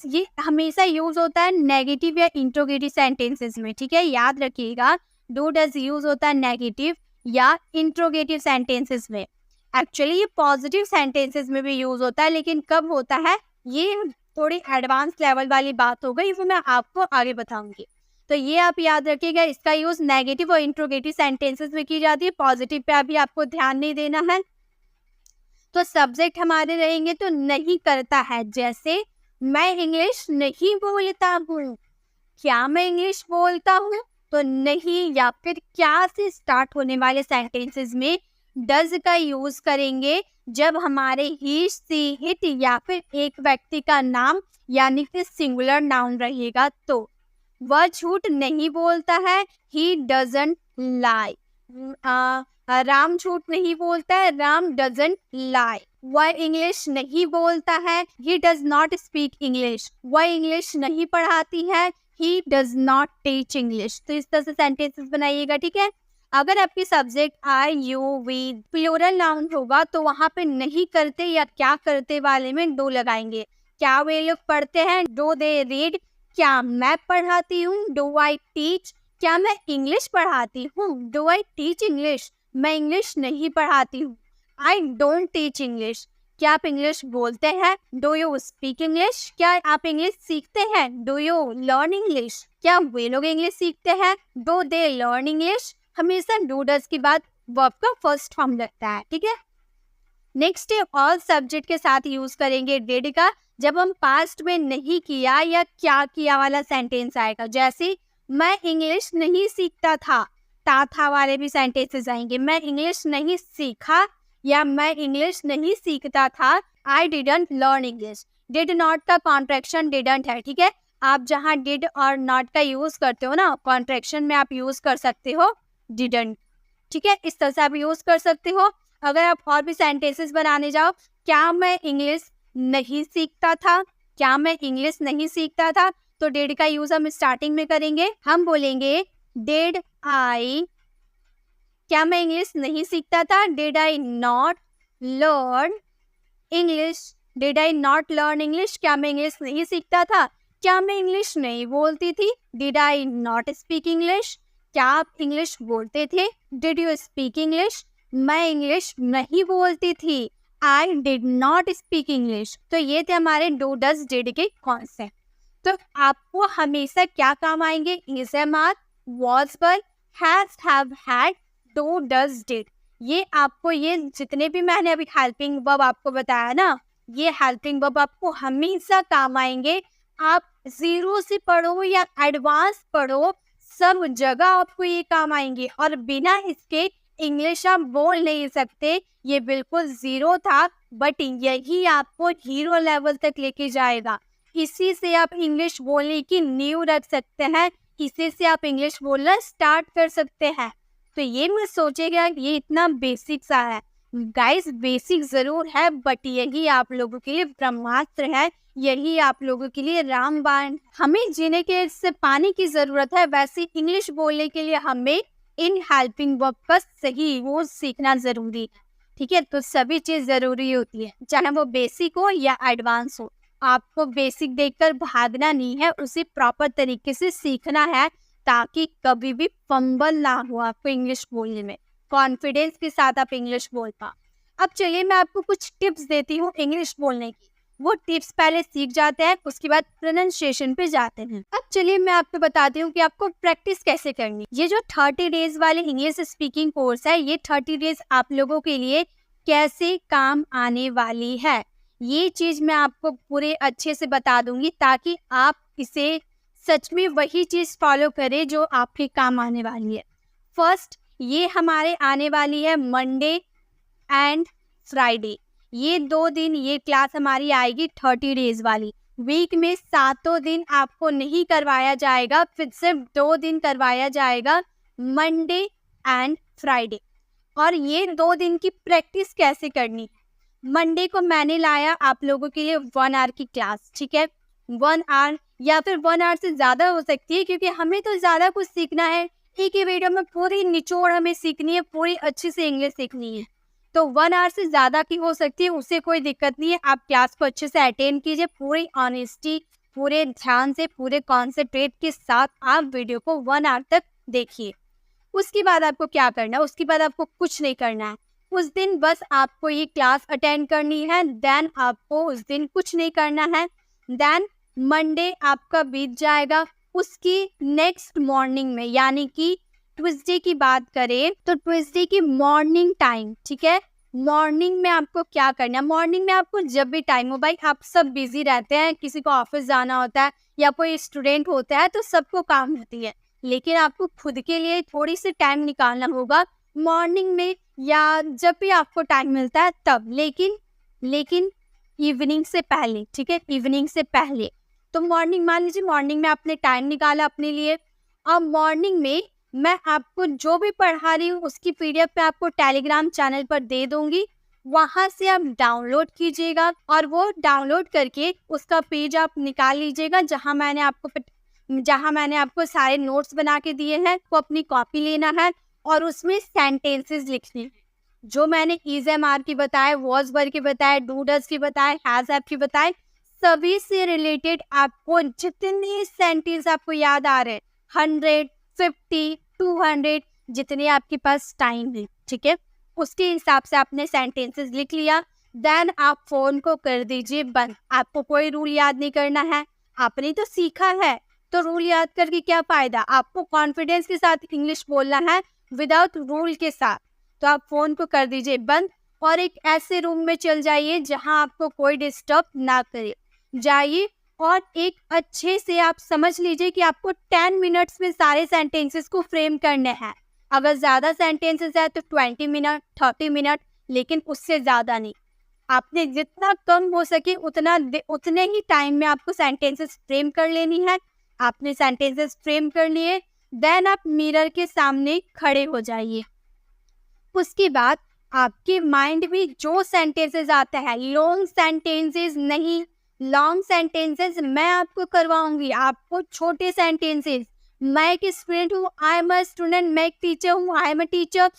ये हमेशा यूज होता है नेगेटिव या इंट्रोगेटिव सेंटेंसेस में। ठीक है, याद रखिएगा, डू डज यूज होता है नेगेटिव या इंट्रोगेटिव सेंटेंसेस में। एक्चुअली ये पॉजिटिव सेंटेंसेस में भी यूज होता है, लेकिन कब होता है, ये थोड़ी एडवांस लेवल वाली बात हो गई, वो मैं आपको आगे बताऊंगी। तो ये आप याद रखिएगा, इसका यूज नेगेटिव और इंट्रोगेटिव सेंटेंसेस में की जाती है, पॉजिटिव पे अभी आपको ध्यान नहीं देना है। तो सब्जेक्ट हमारे रहेंगे तो नहीं करता है, जैसे मैं इंग्लिश नहीं बोलता हूँ। क्या मैं इंग्लिश बोलता हूँ? तो नहीं या फिर क्या से स्टार्ट होने वाले सेंटेंसेस में डज का यूज करेंगे जब हमारे ही, सी, हिट या फिर एक व्यक्ति का नाम यानी कि सिंगुलर नाउन रहेगा। तो वह झूठ नहीं बोलता है, ही डजंट लाई। राम झूठ नहीं बोलता है, राम डजंट लाई। वह इंग्लिश नहीं बोलता है, he does not speak English. वह इंग्लिश नहीं पढ़ाती है, he does not teach English. तो इस तरह से सेंटेंसेस बनाइएगा, ठीक है। अगर आपकी subject I, you, we plural noun होगा तो वहां पे नहीं करते या क्या करते वाले में डू लगाएंगे। क्या वे लोग पढ़ते हैं? Do they read. क्या मैं पढ़ाती हूँ? Do I teach. क्या मैं इंग्लिश पढ़ाती हूँ? Do I teach English. मैं इंग्लिश नहीं पढ़ाती हूँ, आई डोंट टीच इंग्लिश। क्या आप इंग्लिश बोलते हैं? Do you speak English. क्या आप इंग्लिश सीखते हैं? Do you learn English. क्या वे लोग इंग्लिश सीखते हैं? Do they learn English. हमेशा डू डज की बात वर्ब का फर्स्ट फॉर्म लगता है, ठीक है। नेक्स्ट है ऑल सब्जेक्ट के साथ यूज करेंगे डिड का जब हम पास्ट में नहीं किया या क्या किया वाला सेंटेंस आएगा। जैसे मैं इंग्लिश नहीं सीखता था वाले भी सेंटेंसेस आएंगे। मैं इंग्लिश नहीं सीखा या मैं इंग्लिश नहीं सीखता था, I didn't learn English. Did not का कॉन्ट्रैक्शन डिडंट है, ठीक है। आप जहाँ डिड और नॉट का यूज करते हो ना, कॉन्ट्रैक्शन में आप यूज कर सकते हो डिडंट, ठीक है। इस तरह से आप यूज कर सकते हो। अगर आप और भी सेंटेंसेस बनाने जाओ, क्या मैं इंग्लिश नहीं सीखता था, क्या मैं इंग्लिश नहीं सीखता था, तो डिड का यूज हम स्टार्टिंग में करेंगे। हम बोलेंगे डिड आई, क्या मैं इंग्लिश नहीं सीखता था? Did I not learn English. Did I not learn English. क्या मैं इंग्लिश नहीं सीखता था? क्या मैं इंग्लिश नहीं बोलती थी? Did I not speak English. क्या आप इंग्लिश बोलते थे? Did you speak English. मैं इंग्लिश नहीं बोलती थी, I did not speak English. तो ये थे हमारे डू डज डिड के कॉन्सेप्ट। तो आपको हमेशा क्या काम आएंगे? Is, am, are, was, were, has, have, had, do, does, did। ये आपको, ये जितने भी मैंने अभी हेल्पिंग वर्ब आपको बताया ना, ये हेल्पिंग वर्ब आपको हमेशा काम आएंगे। आप जीरो से पढ़ो या एडवांस पढ़ो, सब जगह आपको ये काम आएंगे और बिना इसके इंग्लिश आप बोल नहीं सकते। ये बिल्कुल जीरो था, बट यही आपको हीरो लेवल तक लेके जाएगा। इसी से आप इंग्लिश बोलने की नींव रख सकते हैं, इसी से आप इंग्लिश बोलना स्टार्ट कर सकते हैं। तो ये मत सोचेगा ये इतना बेसिक सा है, गाइस बेसिक जरूर है, बट यही आप लोगों के लिए ब्रह्मास्त्र है, यही आप लोगों के लिए रामबाण। हमें जीने के से पानी की जरूरत है, वैसे इंग्लिश बोलने के लिए हमें इन हेल्पिंग वर्ब का सही यूज सीखना जरूरी है, ठीक है। तो सभी चीज जरूरी होती है, चाहे वो बेसिक हो या एडवांस हो। आपको बेसिक देखकर भागना नहीं है, उसे प्रॉपर तरीके से सीखना है ताकि कभी भी फंबल ना हो आपको इंग्लिश बोलने में, कॉन्फिडेंस के साथ आप इंग्लिश बोल पाओ। अब चलिए मैं आपको कुछ टिप्स देती हूँ इंग्लिश बोलने की। वो टिप्स पहले सीख जाते हैं, उसके बाद प्रोनाउंसिएशन पे जाते हैं। अब चलिए मैं आपको बताती हूँ कि आपको प्रैक्टिस कैसे करनी। ये जो 30 डेज वाले इंग्लिश स्पीकिंग कोर्स है, ये 30 डेज आप लोगों के लिए कैसे काम आने वाली है, ये चीज मैं आपको पूरे अच्छे से बता दूंगी ताकि आप इसे सच में वही चीज फॉलो करें जो आपके काम आने वाली है। फर्स्ट, ये हमारे आने वाली है मंडे एंड फ्राइडे। ये 2 दिन ये क्लास हमारी आएगी 30 डेज वाली। वीक में 7 दिन आपको नहीं करवाया जाएगा, फिर सिर्फ 2 दिन करवाया जाएगा, मंडे एंड फ्राइडे। और ये 2 दिन की प्रैक्टिस कैसे करनी? मंडे को मैंने लाया आप लोगों के लिए 1 आवर की क्लास, ठीक है। 1 आवर या फिर 1 आवर से ज़्यादा हो सकती है, क्योंकि हमें तो ज़्यादा कुछ सीखना है। एक ही वीडियो में पूरी निचोड़ हमें सीखनी है, पूरी अच्छी से इंग्लिश सीखनी है। तो 1 आवर से ज़्यादा की हो सकती है, उससे कोई दिक्कत नहीं है। आप क्लास को अच्छे से अटेंड कीजिए, पूरी ऑनेस्टी, पूरे ध्यान से, पूरे कॉन्सेंट्रेट के साथ आप वीडियो को 1 आवर तक देखिए। उसके बाद आपको क्या करना है? उसके बाद आपको कुछ नहीं करना है। उस दिन बस आपको ये क्लास अटेंड करनी है, देन आपको उस दिन कुछ नहीं करना है। देन मंडे आपका बीत जाएगा। उसकी नेक्स्ट मॉर्निंग में, यानी कि ट्यूसडे की बात करें तो ट्यूसडे की मॉर्निंग टाइम, ठीक है, मॉर्निंग में आपको क्या करना है। मॉर्निंग में आपको जब भी टाइम हो, भाई आप सब बिजी रहते हैं, किसी को ऑफिस जाना होता है या कोई स्टूडेंट होता है, तो सबको काम होती है, लेकिन आपको खुद के लिए थोड़ी सी टाइम निकालना होगा मॉर्निंग में या जब भी आपको टाइम मिलता है तब, लेकिन इवनिंग से पहले, ठीक है, इवनिंग से पहले। तो मॉर्निंग, मान लीजिए मॉर्निंग में आपने टाइम निकाला अपने लिए, अब मॉर्निंग में मैं आपको जो भी पढ़ा रही हूँ उसकी पीडीएफ पे आपको टेलीग्राम चैनल पर दे दूंगी, वहां से आप डाउनलोड कीजिएगा और वो डाउनलोड करके उसका पेज आप निकाल लीजिएगा जहां मैंने आपको सारे नोट्स बना के दिए हैं। वो अपनी कॉपी लेना है और उसमें सेंटेंसेस लिखने हैं, जो मैंने इज़-एम-आर की बताए, वॉज वर्ब की बताए, डू डज की बताए, हैज हैव की बताए, सभी से रिलेटेड आपको जितने सेंटेंस आपको याद आ रहे हैं, 100, 50, 200, जितने आपके पास टाइम है, ठीक है, उसके हिसाब से आपने सेंटेंसेस लिख लिया। देन आप फोन को कर दीजिए बंद। आपको कोई रूल याद नहीं करना है, आपने तो सीखा है, तो रूल याद करके क्या फायदा। आपको कॉन्फिडेंस के साथ इंग्लिश बोलना है, विदाउट रूल के साथ। तो आप फोन को कर दीजिए बंद और एक ऐसे रूम में चल जाइए जहां आपको कोई डिस्टर्ब ना करे। जाइए और एक अच्छे से आप समझ लीजिए कि आपको 10 मिनट्स में सारे सेंटेंसेस को फ्रेम करने हैं। अगर ज़्यादा सेंटेंसेस है तो 20 मिनट, 30 मिनट, लेकिन उससे ज़्यादा नहीं। आपने जितना कम हो सके उतने ही टाइम में आपको सेंटेंसेस फ्रेम कर लेनी है। आपने सेंटेंसेस फ्रेम कर लिए, देन आप मिरर के सामने खड़े हो जाइए। उसके बाद आपके माइंड में जो सेंटेंसेस आता है, लॉन्ग सेंटेंसेस नहीं, लॉन्ग सेंटेंसेस मैं आपको करवाऊंगी, आपको छोटे सेंटेंसेस। मैं एक स्टूडेंट हूँ, आई एम अ स्टूडेंट, मैं एक टीचर हूँ, आई एम अ टीचर,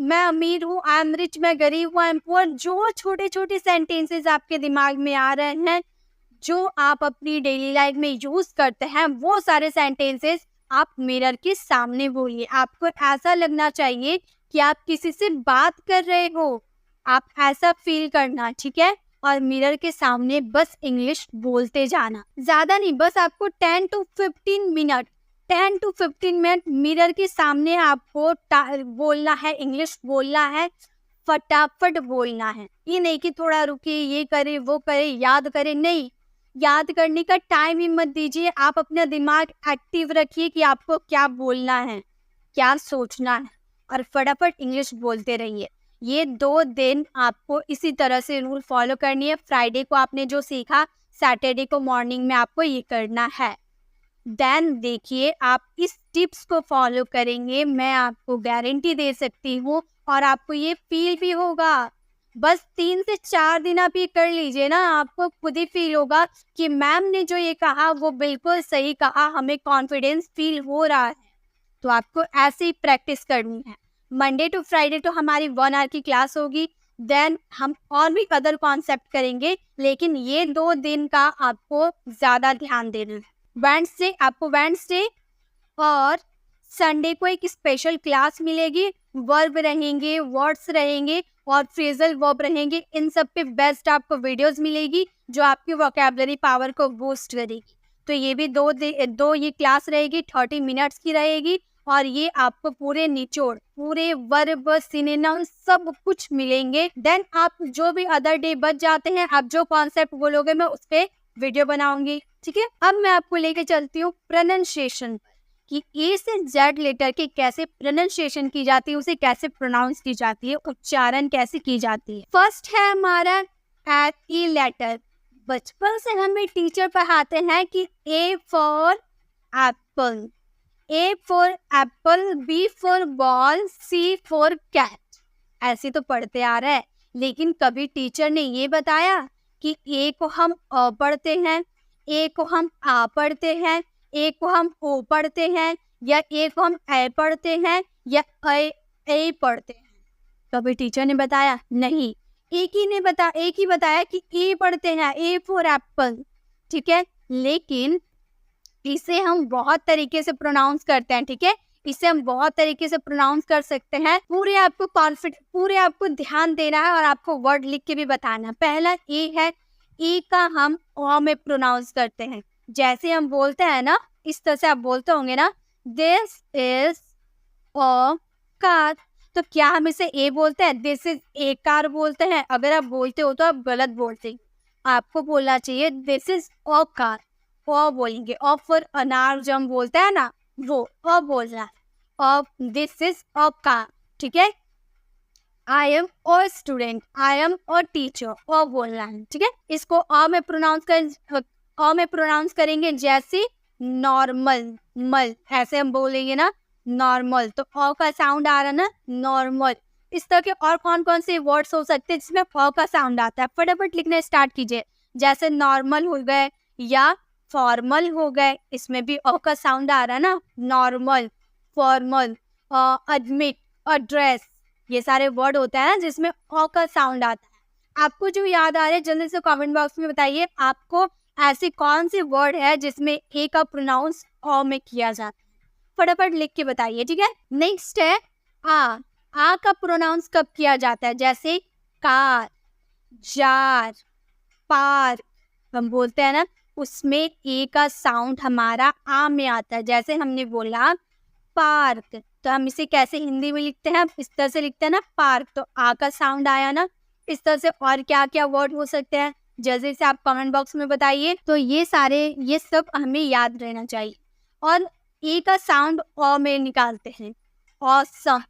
मैं अमीर हूँ, आई एम रिच, मैं गरीब हूँ, आई एम पुअर। जो छोटे छोटे सेंटेंसेस आपके दिमाग में आ रहे हैं, जो आप अपनी डेली लाइफ में यूज करते हैं, वो सारे सेंटेंसेस आप मिरर के सामने बोलिए। आपको ऐसा लगना चाहिए कि आप किसी से बात कर रहे हो, आप ऐसा फील करना, ठीक है। और मिरर के सामने बस इंग्लिश बोलते जाना, ज्यादा नहीं, बस आपको 10 to 15 मिनट मिरर के सामने आपको बोलना है, इंग्लिश बोलना है, फटाफट बोलना है। ये नहीं कि थोड़ा रुकिए, ये करे वो करे, याद करे, नहीं, याद करने का टाइम ही मत दीजिए। आप अपना दिमाग एक्टिव रखिए कि आपको क्या बोलना है, क्या सोचना है, और फटाफट इंग्लिश बोलते रहिए। ये 2 दिन आपको इसी तरह से रूल फॉलो करनी है। फ्राइडे को आपने जो सीखा, सैटरडे को मॉर्निंग में आपको ये करना है। देन देखिए, आप इस टिप्स को फॉलो करेंगे, मैं आपको गारंटी दे सकती हूँ, और आपको ये फील भी होगा। बस 3 से 4 दिन आप ये कर लीजिए ना, आपको खुद ही फील होगा कि मैम ने जो ये कहा वो बिल्कुल सही कहा, हमें कॉन्फिडेंस फील हो रहा है। तो आपको ऐसे ही प्रैक्टिस करनी है। मंडे टू फ्राइडे तो हमारी 1 आवर की क्लास होगी, देन हम और भी अदर कॉन्सेप्ट करेंगे, लेकिन ये 2 दिन का आपको ज़्यादा ध्यान देना है। वेडनेसडे और संडे को एक स्पेशल क्लास मिलेगी, वर्ब रहेंगे, वर्ड्स रहेंगे और फ्रेजल वर्ब रहेंगे। इन सब पे बेस्ट आपको वीडियोस मिलेगी जो आपकी वोकैबुलरी पावर को बूस्ट करेगी। तो ये भी दो ये क्लास रहेगी, 30 मिनट्स की रहेगी, और ये आपको पूरे निचोड़, पूरे वर्ब, सिनोनिम सब कुछ मिलेंगे। देन आप जो भी अदर डे बच जाते हैं, आप जो कॉन्सेप्ट बोलोगे मैं उस पर वीडियो बनाऊंगी, ठीक है। अब मैं आपको लेके चलती हूँ प्रोनाउंसिएशन, कि ए से जेड लेटर के कैसे प्रोनाउंसिएशन की जाती है, उसे कैसे प्रोनाउंस की जाती है, उच्चारण कैसे की जाती है। फर्स्ट है हमारा ए लेटर। बचपन से हमें टीचर पढ़ाते हैं कि A for apple, A for apple, B for ball, C for cat, ऐसे तो पढ़ते आ रहा है। लेकिन कभी टीचर ने ये बताया कि ए को हम अ पढ़ते हैं, ए को हम आ पढ़ते हैं, ए को हम ओ पढ़ते हैं, या ए को हम ए पढ़ते हैं, या ए पढ़ते हैं। कभी टीचर ने बताया? नहीं, एक ही बताया कि ए पढ़ते हैं, ए फॉर एप्पल, ठीक है। लेकिन इसे हम बहुत तरीके से प्रोनाउंस करते हैं, ठीक है, इसे हम बहुत तरीके से प्रोनाउंस कर सकते हैं। पूरे आपको ध्यान देना है और आपको वर्ड लिख के भी बताना है। पहला ए है, ई का हम ओ में प्रोनाउंस करते हैं। जैसे हम बोलते हैं ना, इस तरह से आप बोलते होंगे ना, दिस इज अ कार। तो क्या हम इसे ए बोलते हैं? दिस इज ए कार बोलते हैं? अगर आप बोलते हो तो आप गलत बोलते हैं। आपको बोलना चाहिए दिस इज अ कार। अ बोलेंगे। अ फॉर अनार जो हम बोलते हैं ना, वो अ बोलना है। Uh this is a car. ठीक है। I am a student, I am a teacher, a बोलना है। ठीक है। इसको अ में प्रोनाउंस करेंगे जैसे नॉर्मल, मल ऐसे हम बोलेंगे ना, नॉर्मल। तो अ का साउंड आ रहा ना, नॉर्मल। इस तरह के और कौन कौन से वर्ड्स हो सकते हैं जिसमें अ का साउंड आता है? फटाफट लिखना स्टार्ट कीजिए। जैसे नॉर्मल हो गए या फॉर्मल हो गए, इसमें भी अ का साउंड आ रहा है ना, नॉर्मल, फॉर्मल, एडमिट, एड्रेस। ये सारे वर्ड होते हैं ना जिसमें अ का साउंड आता है। आपको जो याद आ रहे हैं जल्दी से कमेंट बॉक्स में बताइए। आपको ऐसे कौन से वर्ड है जिसमें ए का प्रोनाउंस अ में किया जाता है? फटाफट लिख के बताइए। ठीक है। नेक्स्ट है आ। आ का प्रोनाउंस कब किया जाता है? जैसे कार, जार, पार्क हम बोलते हैं ना, उसमें ए का साउंड हमारा आ में आता है। जैसे हमने बोला पार्क, तो हम इसे कैसे हिंदी में लिखते हैं? इस तरह से लिखते हैं ना, पार्क। तो आ का साउंड आया ना। इस तरह से और क्या क्या वर्ड हो सकते हैं जल्दी से आप कमेंट बॉक्स में बताइए। तो ये सब हमें याद रहना चाहिए। और ए का साउंड अ में निकालते हैं। ऑसम,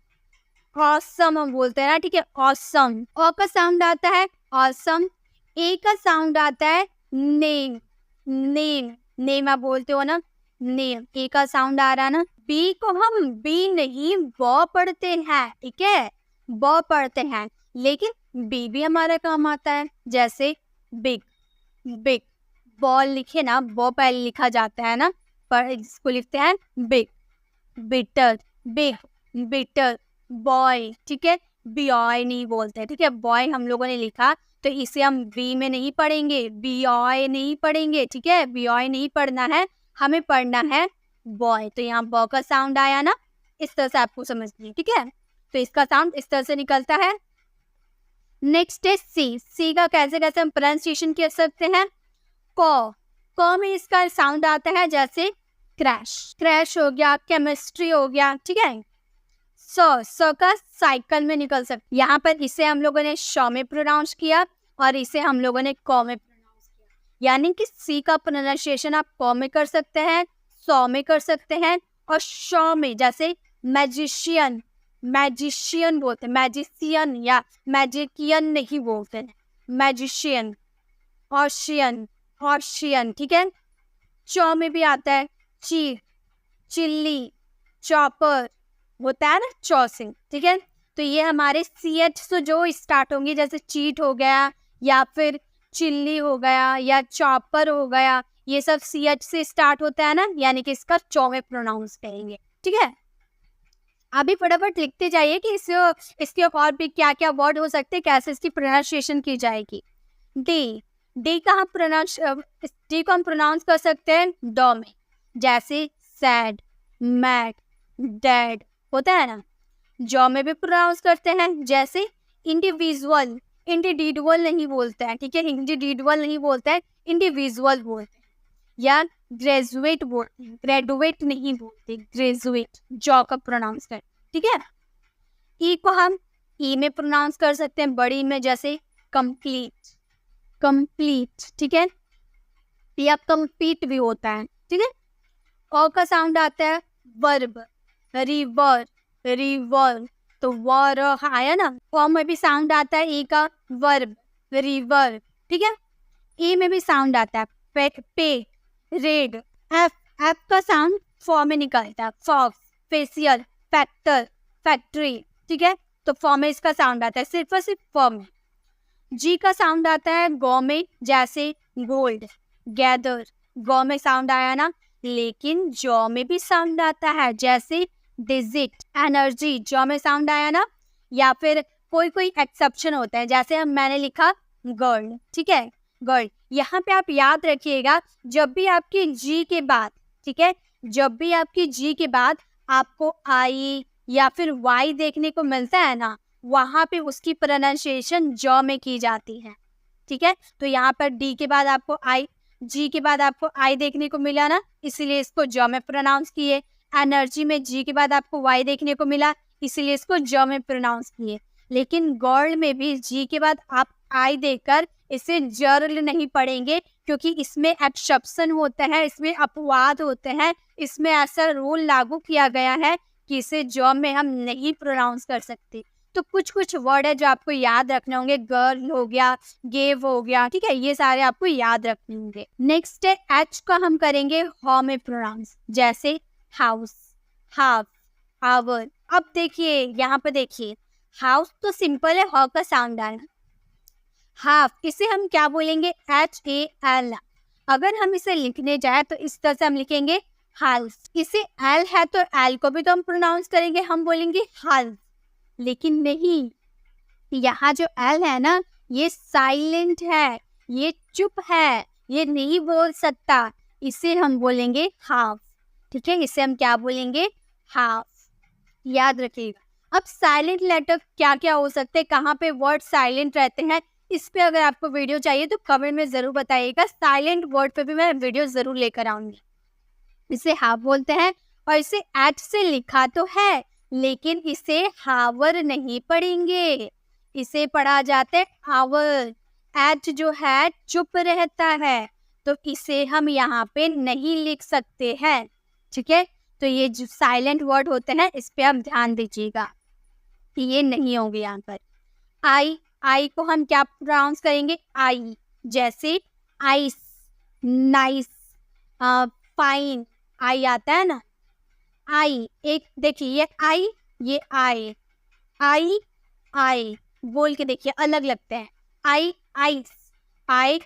ऑसम हम बोलते हैं ना। ठीक है। ऑसम। अ का साउंड आता है ऑसम। ए का साउंड आता है नेम, नेम, नेम आप बोलते हो ना, नेम। ए का साउंड आ रहा ना। बी को हम बी नहीं ब पढ़ते हैं। ठीक है। ब पढ़ते हैं, लेकिन बी भी हमारा काम आता है। जैसे बिग, बिग। बॉल लिखे ना, ब पहले लिखा जाता है ना, पर इसको लिखते हैं big. Bitter, big, bitter. Boy, ठीक है, बॉय नहीं बोलते। ठीक है। बॉय हम लोगों ने लिखा तो इसे हम बी में नहीं पढ़ेंगे, बॉय नहीं पढ़ेंगे। ठीक है। बॉय नहीं पढ़ना है, हमें पढ़ना है बॉय। तो यहाँ ब का साउंड आया ना, इस तरह से आपको समझनी है। ठीक है। तो इसका साउंड इस तरह से निकलता है। नेक्स्ट है सी। सी का कैसे कैसे हम प्रोनाउंसिएशन कर सकते हैं? क में इसका साउंड आता है जैसे क्रैश, क्रैश हो गया, केमिस्ट्री हो गया। ठीक है। स का साइकिल में निकल सकते। यहाँ पर इसे हम लोगों ने श में प्रोनाउंस किया और इसे हम लोगों ने क में प्रोनाउंस किया। यानी कि सी का प्रोनाउंसिएशन आप क में कर सकते हैं, स में कर सकते हैं और श में। जैसे मैजिशियन, मैजिशियन बोलते हैं, मैजिशियन या मैजिकियन नहीं बोलते हैं, मैजिशियन। ऑशियन, ऑशियन। ठीक है। च में भी आता है चीज, चिल्ली, चॉपर होता है ना, चौसिंग। ठीक है। तो ये हमारे CH से जो स्टार्ट होंगे, जैसे चीट हो गया या फिर चिल्ली हो गया या चॉपर हो गया, ये सब CH से स्टार्ट होता है ना, यानी कि इसका चौ में प्रोनाउंस करेंगे। ठीक है। अभी फटाफट लिखते जाइए कि इसके और भी क्या क्या वर्ड हो सकते हैं, कैसे इसकी प्रोनाउंसिएशन की जाएगी। डी, डी का हम प्रोनाउंस कर सकते हैं ड में। जैसे सैड, मैड, डेड होता है ना, जॉ में भी प्रोनाउंस करते हैं। जैसे इंडिविजुअल, इंडिविजुअल नहीं बोलते हैं। ठीक है। इंडिविजुअल नहीं बोलते हैं, इंडिविजुअल बोलते हैं। या ग्रेजुएट बोलते हैं, ग्रेजुएट नहीं बोलते, ग्रेजुएट। जॉ का प्रोनाउंस करते हैं। ठीक है। ई को हम ई में प्रोनाउंस कर सकते हैं, बड़ी में। जैसे कंप्लीट, कंप्लीट। ठीक है। या कंप्लीट भी होता है। ठीक है। अ का साउंड आता है वर्ब, रिवर, रिवर। तो वर आया ना। अ में भी साउंड आता है ए का, वर्ब, रिवर। ठीक है। ए में भी साउंड आता है पे, रेड। एफ, एफ का साउंड फॉ में निकलता है, फॉक्स, फेशियल, फैक्टर, फैक्ट्री। ठीक है। तो फॉ में इसका साउंड आता है, सिर्फ और सिर्फ फॉ में। जी का साउंड आता है गौ में। जैसे गोल्ड, गैदर। गौ में साउंड आया ना, लेकिन जॉ में भी साउंड आता है। जैसे डिजिट, एनर्जी। जॉ में साउंड आया ना। या फिर कोई कोई एक्सेप्शन होता है, जैसे मैंने लिखा गर्ल। ठीक है। गर्ल। यहाँ पे आप याद रखिएगा, जब भी आपकी जी के बाद, ठीक है, जब भी आपकी जी के बाद आपको आई या फिर वाई देखने को मिलता है ना, वहां पे उसकी प्रोनाउंसिएशन जॉ में की जाती है। ठीक है। तो यहाँ पर डी के बाद आपको आई, जी के बाद आपको आई देखने को मिला ना, इसीलिए इसको ज में प्रोनाउंस किए। एनर्जी में जी के बाद आपको वाई देखने को मिला, इसीलिए इसको ज में प्रोनाउंस किए। लेकिन गर्ल में भी जी के बाद आप आई देकर इसे जर्ल नहीं पढ़ेंगे, क्योंकि इसमें एक्सेप्शन होता है, इसमें अपवाद होते हैं, इसमें ऐसा रूल लागू किया गया है कि इसे ज में हम नहीं प्रोनाउंस कर सकते। तो कुछ कुछ वर्ड है जो आपको याद रखने होंगे, गर्ल हो गया, गेव हो गया, ठीक है, ये सारे आपको याद रखने होंगे। नेक्स्ट है एच का हम करेंगे ह में प्रोनाउंस, जैसे हाउस, हाफ, आवर। अब देखिए यहाँ पे देखिए, हाउस तो सिंपल है, ह का साउंड आया। हाफ, इसे हम क्या बोलेंगे, HAL। अगर हम इसे लिखने जाए तो इस तरह से हम लिखेंगे हाउस। इसे एल है तो एल को भी तो हम प्रोनाउंस करेंगे, हम बोलेंगे हाउस। लेकिन नहीं, यहाँ जो एल है ना, ये साइलेंट है, ये चुप है, ये नहीं बोल सकता, इसे हम बोलेंगे हाफ। ठीक है, इसे हम क्या बोलेंगे, हाफ। याद रखिएगा। अब साइलेंट लेटर क्या क्या हो सकते हैं, कहाँ पे वर्ड साइलेंट रहते हैं, इस पे अगर आपको वीडियो चाहिए तो कमेंट में जरूर बताइएगा। साइलेंट वर्ड पे भी मैं वीडियो जरूर लेकर आऊंगी। इसे हाफ बोलते हैं और इसे एच से लिखा तो है, लेकिन इसे हावर नहीं पढ़ेंगे, इसे पढ़ा जाता है हावर। एच जो है चुप रहता है, तो इसे हम यहाँ पे नहीं लिख सकते हैं। ठीक है, तो ये जो साइलेंट वर्ड होते हैं इस पे आप ध्यान दीजिएगा कि ये नहीं होंगे यहाँ पर। आई, आई को हम क्या प्रोनाउंस करेंगे, आई। जैसे आइस, नाइस, फाइन, आई आता है ना, आई। एक देखिए ये आई, ये आई, आई आई बोल के देखिए अलग लगते हैं। आई, आइस, आई,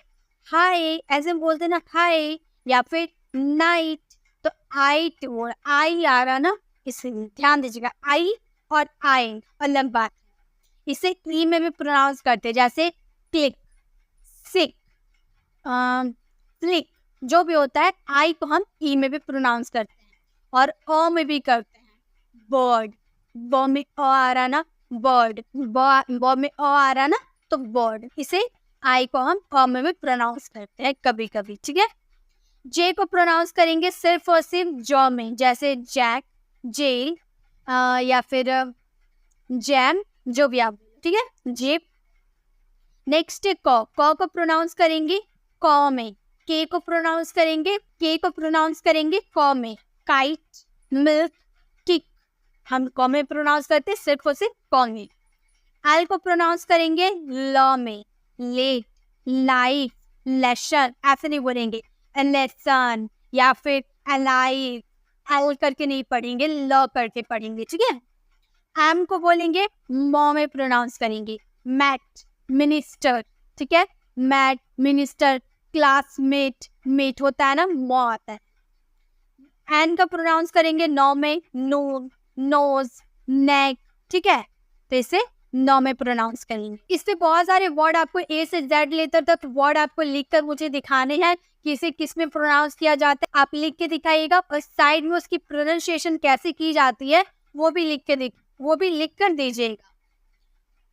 हाय, ऐसे बोलते ना हाय, या फिर नाइट, तो आई टू आई आ रहा ना, इसलिए ध्यान दीजिएगा। आई और आई अलग बात है। इसे ई में भी प्रोनाउंस करते हैं, जैसे क्लिक, सिक, फ्लिक, जो भी होता है, आई को हम ई में भी प्रोनाउंस करते हैं और ओ में भी करते हैं। बर्ड, ब में ओ आ रहा ना, बर्ड, ब में ओ आ रहा ना, तो बर्ड। इसे आई को हम ओ में भी प्रोनाउंस करते हैं कभी कभी। ठीक है, जे को प्रोनाउंस करेंगे सिर्फ और सिर्फ जॉ में, जैसे जैक, जेल, या फिर जैम, जो भी आप, ठीक है, जेब। नेक्स्ट है क को प्रोनाउंस करेंगे क में, के को प्रोनाउंस करेंगे क में, काइट, मिल्क, किक, हम क में प्रोनाउंस करते हैं सिर्फ और सिर्फ क में। एल को प्रोनाउंस करेंगे ल में, लेट, लाइफ, लेसन, ऐसे नहीं बोलेंगे, लेसन, या फिर अलाइव, एल करके नहीं पढ़ेंगे, ल करके पढ़ेंगे। ठीक है, एम को बोलेंगे म में प्रोनाउंस करेंगे, मैट, मिनिस्टर। ठीक है, मैट, मिनिस्टर, क्लासमेट, मेट होता है ना, म आता है। एन का प्रोनाउंस करेंगे नौ में, नोन, नोज, नेक। ठीक है, तो इसे नौ में प्रोनाउंस करेंगे। इस पे बहुत सारे वर्ड आपको ए से जेड लेटर तक वर्ड आपको लिखकर मुझे दिखाने हैं कि इसे किस में प्रोनाउंस किया जाता है, आप लिख के दिखाइएगा। और साइड में उसकी प्रोनाउंसिएशन कैसे की जाती है वो भी लिख कर दीजिएगा।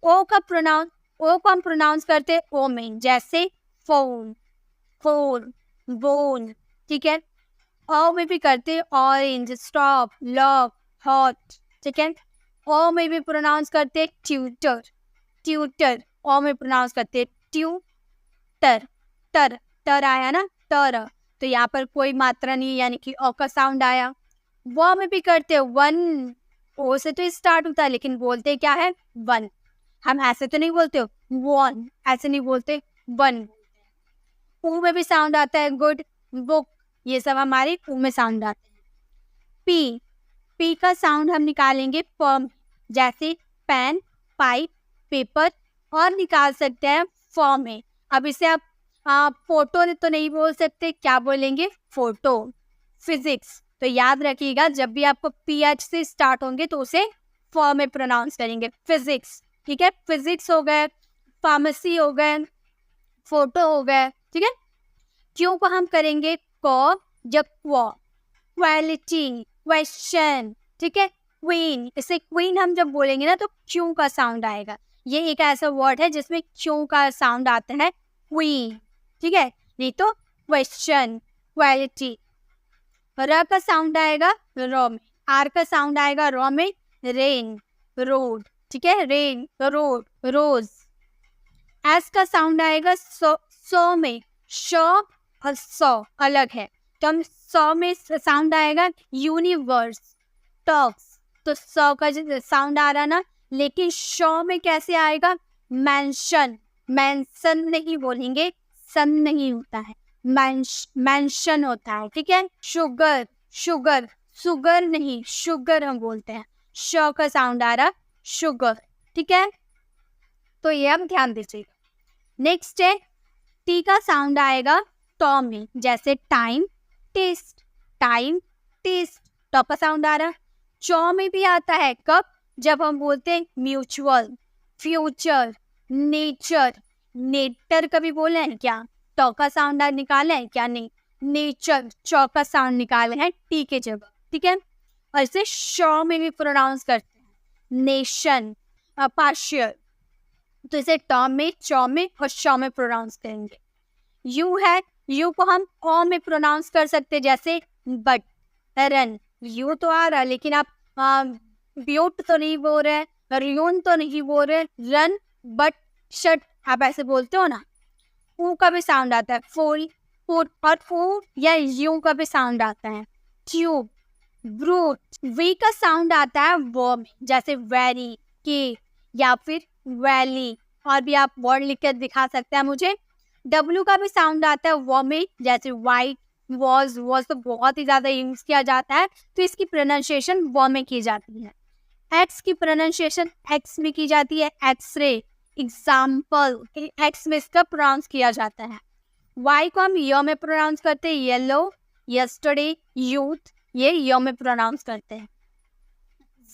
ओ को हम प्रोनाउंस करते हैं ओ में, जैसे फोन, फोन, बोन। ठीक है, ओ में भी करते हैं ऑरेंज, स्टॉप, लॉक, हॉट। ठीक है, ओ में भी प्रोनाउंस करते हैं ट्यूटर, ट्यूटर, ओ में प्रोनाउंस करते हैं ट्यूटर, टर, टर आया ना, टर, तो यहाँ पर कोई मात्रा नहीं, यानी कि ओ का साउंड आया। वो में भी करते हैं वन, ओ से तो स्टार्ट होता है लेकिन बोलते क्या है, वन। हम ऐसे तो नहीं बोलते वन, ऐसे नहीं बोलते, वन। ऊ में भी साउंड आता है, गुड, बुक, ये सब हमारे ऊ में साउंड आते हैं। पी, पी का साउंड हम निकालेंगे प, जैसे पेन, पाइप, पेपर, और निकाल सकते हैं फॉर्म में। अब इसे आप फोटो तो नहीं बोल सकते, क्या बोलेंगे, फोटो। फिजिक्स, तो याद रखिएगा जब भी आपको PH से स्टार्ट होंगे तो उसे फॉर्म में प्रोनाउंस करेंगे, फिजिक्स। ठीक है, फिजिक्स हो गए, फार्मेसी हो गए, फोटो हो गए। ठीक है, क्यों को हम करेंगे क या क्व, क्वालिटी, क्वेश्चन। ठीक है, क्वीन, इसे क्वीन हम जब बोलेंगे ना तो क्यों का साउंड आएगा। ये एक ऐसा वर्ड है जिसमें क्यों का साउंड आता है, क्वीन, ठीक है, नहीं तो क्वेश्चन, क्वालिटी। र का साउंड आएगा रॉ में, आर का साउंड आएगा रॉ में, रेन, रोड, ठीक है, रेन, रोड, रोज। एस का साउंड आएगा सो में, शो और सौ अलग है, तो हम सौ में साउंड आएगा यूनिवर्स, टॉक्स, तो सौ का साउंड आ रहा ना, लेकिन शो में कैसे आएगा, मेंशन, मेंशन नहीं बोलेंगे, सन नहीं होता है, मेंशन होता है, ठीक है। शुगर, शुगर, सुगर नहीं, शुगर हम बोलते हैं, श का साउंड आ रहा शुगर, ठीक है, तो ये हम ध्यान दीजिएगा। नेक्स्ट है टी का साउंड आएगा टॉ में, जैसे टाइम, टेस्ट, टाइम, टेस्ट, टॉ का साउंड आ रहा। चौ में भी आता है, कब, जब हम बोलते हैं म्यूचुअल, फ्यूचर, नेचर, नेटर कभी बोले हैं क्या, टॉ का साउंड निकाले हैं क्या, नहीं, नेचर, चौ का साउंड निकाले हैं टी के जगह, ठीक है। और इसे शॉ में भी प्रोनाउंस करते हैं, नेशन, पार्शियल, तो इसे टॉ में, चौ में और शॉ में प्रोनाउंस करेंगे। यू है, यू को हम ओ में प्रोनाउंस कर सकते, जैसे बट, रन, यू तो आ रहा है लेकिन आप ब्यूट तो नहीं बोल रहे, रियून तो नहीं बोल रहे, रन, बट, शट आप ऐसे बोलते हो ना। ऊ का भी साउंड आता है, फुल, फुट, और फू या यू का भी साउंड आता है, ट्यूब, ब्रूट। वी का साउंड आता है वो में, जैसे वेरी, के, या फिर वैली, और भी आप वर्ड लिख कर दिखा सकते हैं मुझे। डब्ल्यू का भी साउंड आता है वो में, जैसे वाइट, वॉज, वॉज तो बहुत ही ज्यादा यूज किया जाता है, तो इसकी प्रोनाउंसिएशन वो में की जाती है। एक्स की प्रोनाउंसिएशन एक्स में की जाती है, एक्सरे, एग्जाम्पल, एक्स में इसका प्रोनाउंस किया जाता है। वाई को हम यो में प्रोनाउंस करते हैं, येलो, यस्टरडे, यूथ, ये यो में प्रोनाउंस करते हैं।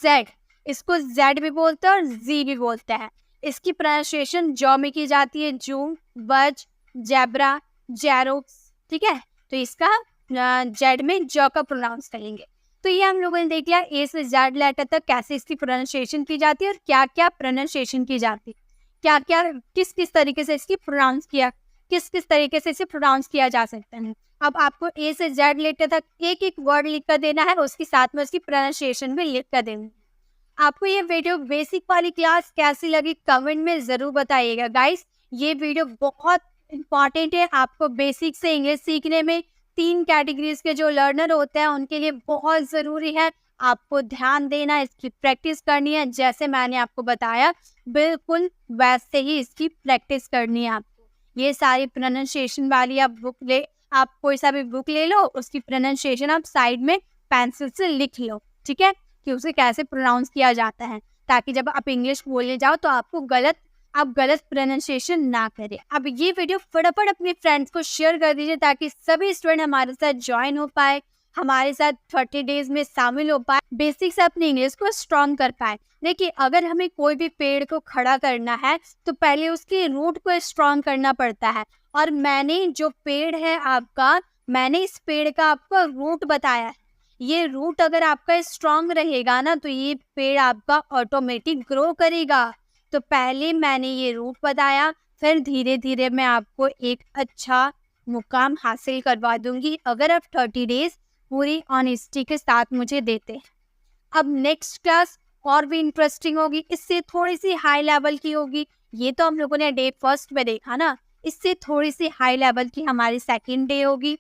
जेड, इसको जेड भी बोलते हैं और जी भी बोलते हैं, इसकी प्रोनाउंसिएशन जॉ में की जाती है, जूम, बज, जेब्रा, जेरोक्स, ठीक है, तो इसका जेड में जॉ का प्रोनाउंस करेंगे। तो ये हम लोगों ने देख लिया ए से जेड लेटर तक कैसे इसकी प्रोनाउंसिएशन की जाती है और क्या क्या प्रोनाउंसिएशन की जाती है, क्या क्या किस किस तरीके से इसकी प्रोनाउंस किया, किस किस तरीके से इसे प्रोनाउंस किया जा सकता है। अब आपको ए से जेड लेटर तक एक एक वर्ड लिख कर देना है, उसके साथ में उसकी प्रोनाउंसिएशन भी लिख कर देनी है। आपको ये वीडियो बेसिक वाली क्लास कैसी लगी कमेंट में ज़रूर बताइएगा गाइस। ये वीडियो बहुत इंपॉर्टेंट है आपको बेसिक से इंग्लिश सीखने में। 3 कैटेगरीज के जो लर्नर होते हैं उनके लिए बहुत ज़रूरी है, आपको ध्यान देना, इसकी प्रैक्टिस करनी है। जैसे मैंने आपको बताया बिल्कुल वैसे ही इसकी प्रैक्टिस करनी है आपको। ये सारी प्रोनाउंसिएशन वाली आप कोई सा भी बुक ले लो, उसकी प्रोनाउंसिएशन आप साइड में पेंसिल से लिख लो, ठीक है, कि उसे कैसे प्रोनाउंस किया जाता है, ताकि जब आप इंग्लिश बोलने जाओ तो आप गलत प्रोनाउंसिएशन ना करें। अब ये वीडियो फटाफट अपने फ्रेंड्स को शेयर कर दीजिए ताकि सभी स्टूडेंट हमारे साथ ज्वाइन हो पाए, हमारे साथ 30 डेज में शामिल हो पाए, बेसिक से अपनी इंग्लिश को स्ट्रॉन्ग कर पाए। देखिए, अगर हमें कोई भी पेड़ को खड़ा करना है तो पहले उसकी रूट को स्ट्रॉन्ग करना पड़ता है, और मैंने जो पेड़ है आपका, मैंने इस पेड़ का आपको रूट बताया है। ये रूट अगर आपका स्ट्रॉन्ग रहेगा ना तो ये पेड़ आपका ऑटोमेटिक ग्रो करेगा। तो पहले मैंने ये रूट बताया, फिर धीरे धीरे मैं आपको एक अच्छा मुकाम हासिल करवा दूंगी अगर आप 30 डेज पूरी ऑनेस्टी के साथ मुझे देते हैं। अब नेक्स्ट क्लास और भी इंटरेस्टिंग होगी, इससे थोड़ी सी हाई लेवल की होगी। ये तो हम लोगों ने डे फर्स्ट में देखा ना, इससे थोड़ी सी हाई लेवल की हमारी सेकेंड डे होगी,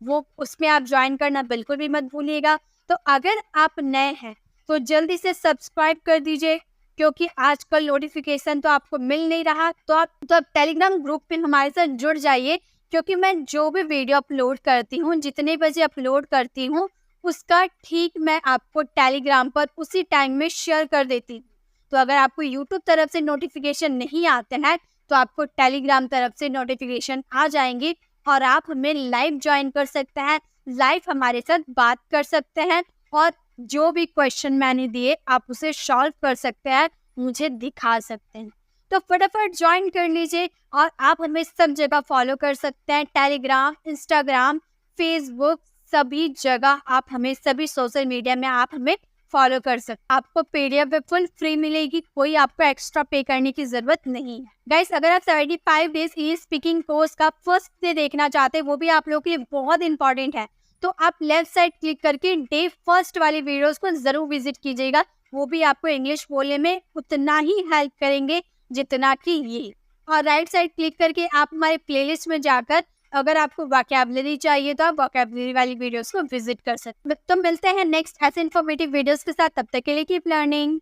वो उसमें आप ज्वाइन करना बिल्कुल भी मत भूलिएगा। तो अगर आप नए हैं तो जल्दी से सब्सक्राइब कर दीजिए, क्योंकि आजकल नोटिफिकेशन तो आपको मिल नहीं रहा। तो आप टेलीग्राम ग्रुप पे हमारे साथ जुड़ जाइए, क्योंकि मैं जो भी वीडियो अपलोड करती हूँ, जितने बजे अपलोड करती हूँ, उसका ठीक मैं आपको टेलीग्राम पर उसी टाइम में शेयर कर देती हूँ। तो अगर आपको यूट्यूब तरफ से नोटिफिकेशन नहीं आते हैं तो आपको टेलीग्राम तरफ से नोटिफिकेशन आ जाएंगे और आप हमें लाइव ज्वाइन कर सकते हैं, लाइव हमारे साथ बात कर सकते हैं, और जो भी क्वेश्चन मैंने दिए आप उसे सॉल्व कर सकते हैं, मुझे दिखा सकते हैं। तो फटाफट ज्वाइन कर लीजिए, और आप हमें सब जगह फॉलो कर सकते हैं, टेलीग्राम, इंस्टाग्राम, फेसबुक, सभी जगह आप हमें, सभी सोशल मीडिया में आप हमें फॉलो कर सकते। आपको पीडीएफ बिल्कुल फ्री मिलेगी, कोई आपको एक्स्ट्रा पे करने की जरूरत नहीं है। गाइस, अगर आप 75 डेज इंग्लिश स्पीकिंग कोर्स का फर्स्ट डे देखना चाहते हैं, वो भी आप लोगों के लिए बहुत इंपॉर्टेंट है, तो आप लेफ्ट साइड क्लिक करके डे फर्स्ट वाली वीडियोस को जरूर विजिट कीजिएगा। वो भी आपको इंग्लिश बोलने में उतना ही हेल्प करेंगे जितना कि ये। और राइट साइड क्लिक करके आप हमारे प्लेलिस्ट में जाकर अगर आपको वोकैबुलरी चाहिए तो आप वोकैबुलरी वाली वीडियोस को विजिट कर सकते हैं। तो मिलते हैं नेक्स्ट ऐसे इन्फॉर्मेटिव वीडियोस के साथ, तब तक के लिए कीप लर्निंग।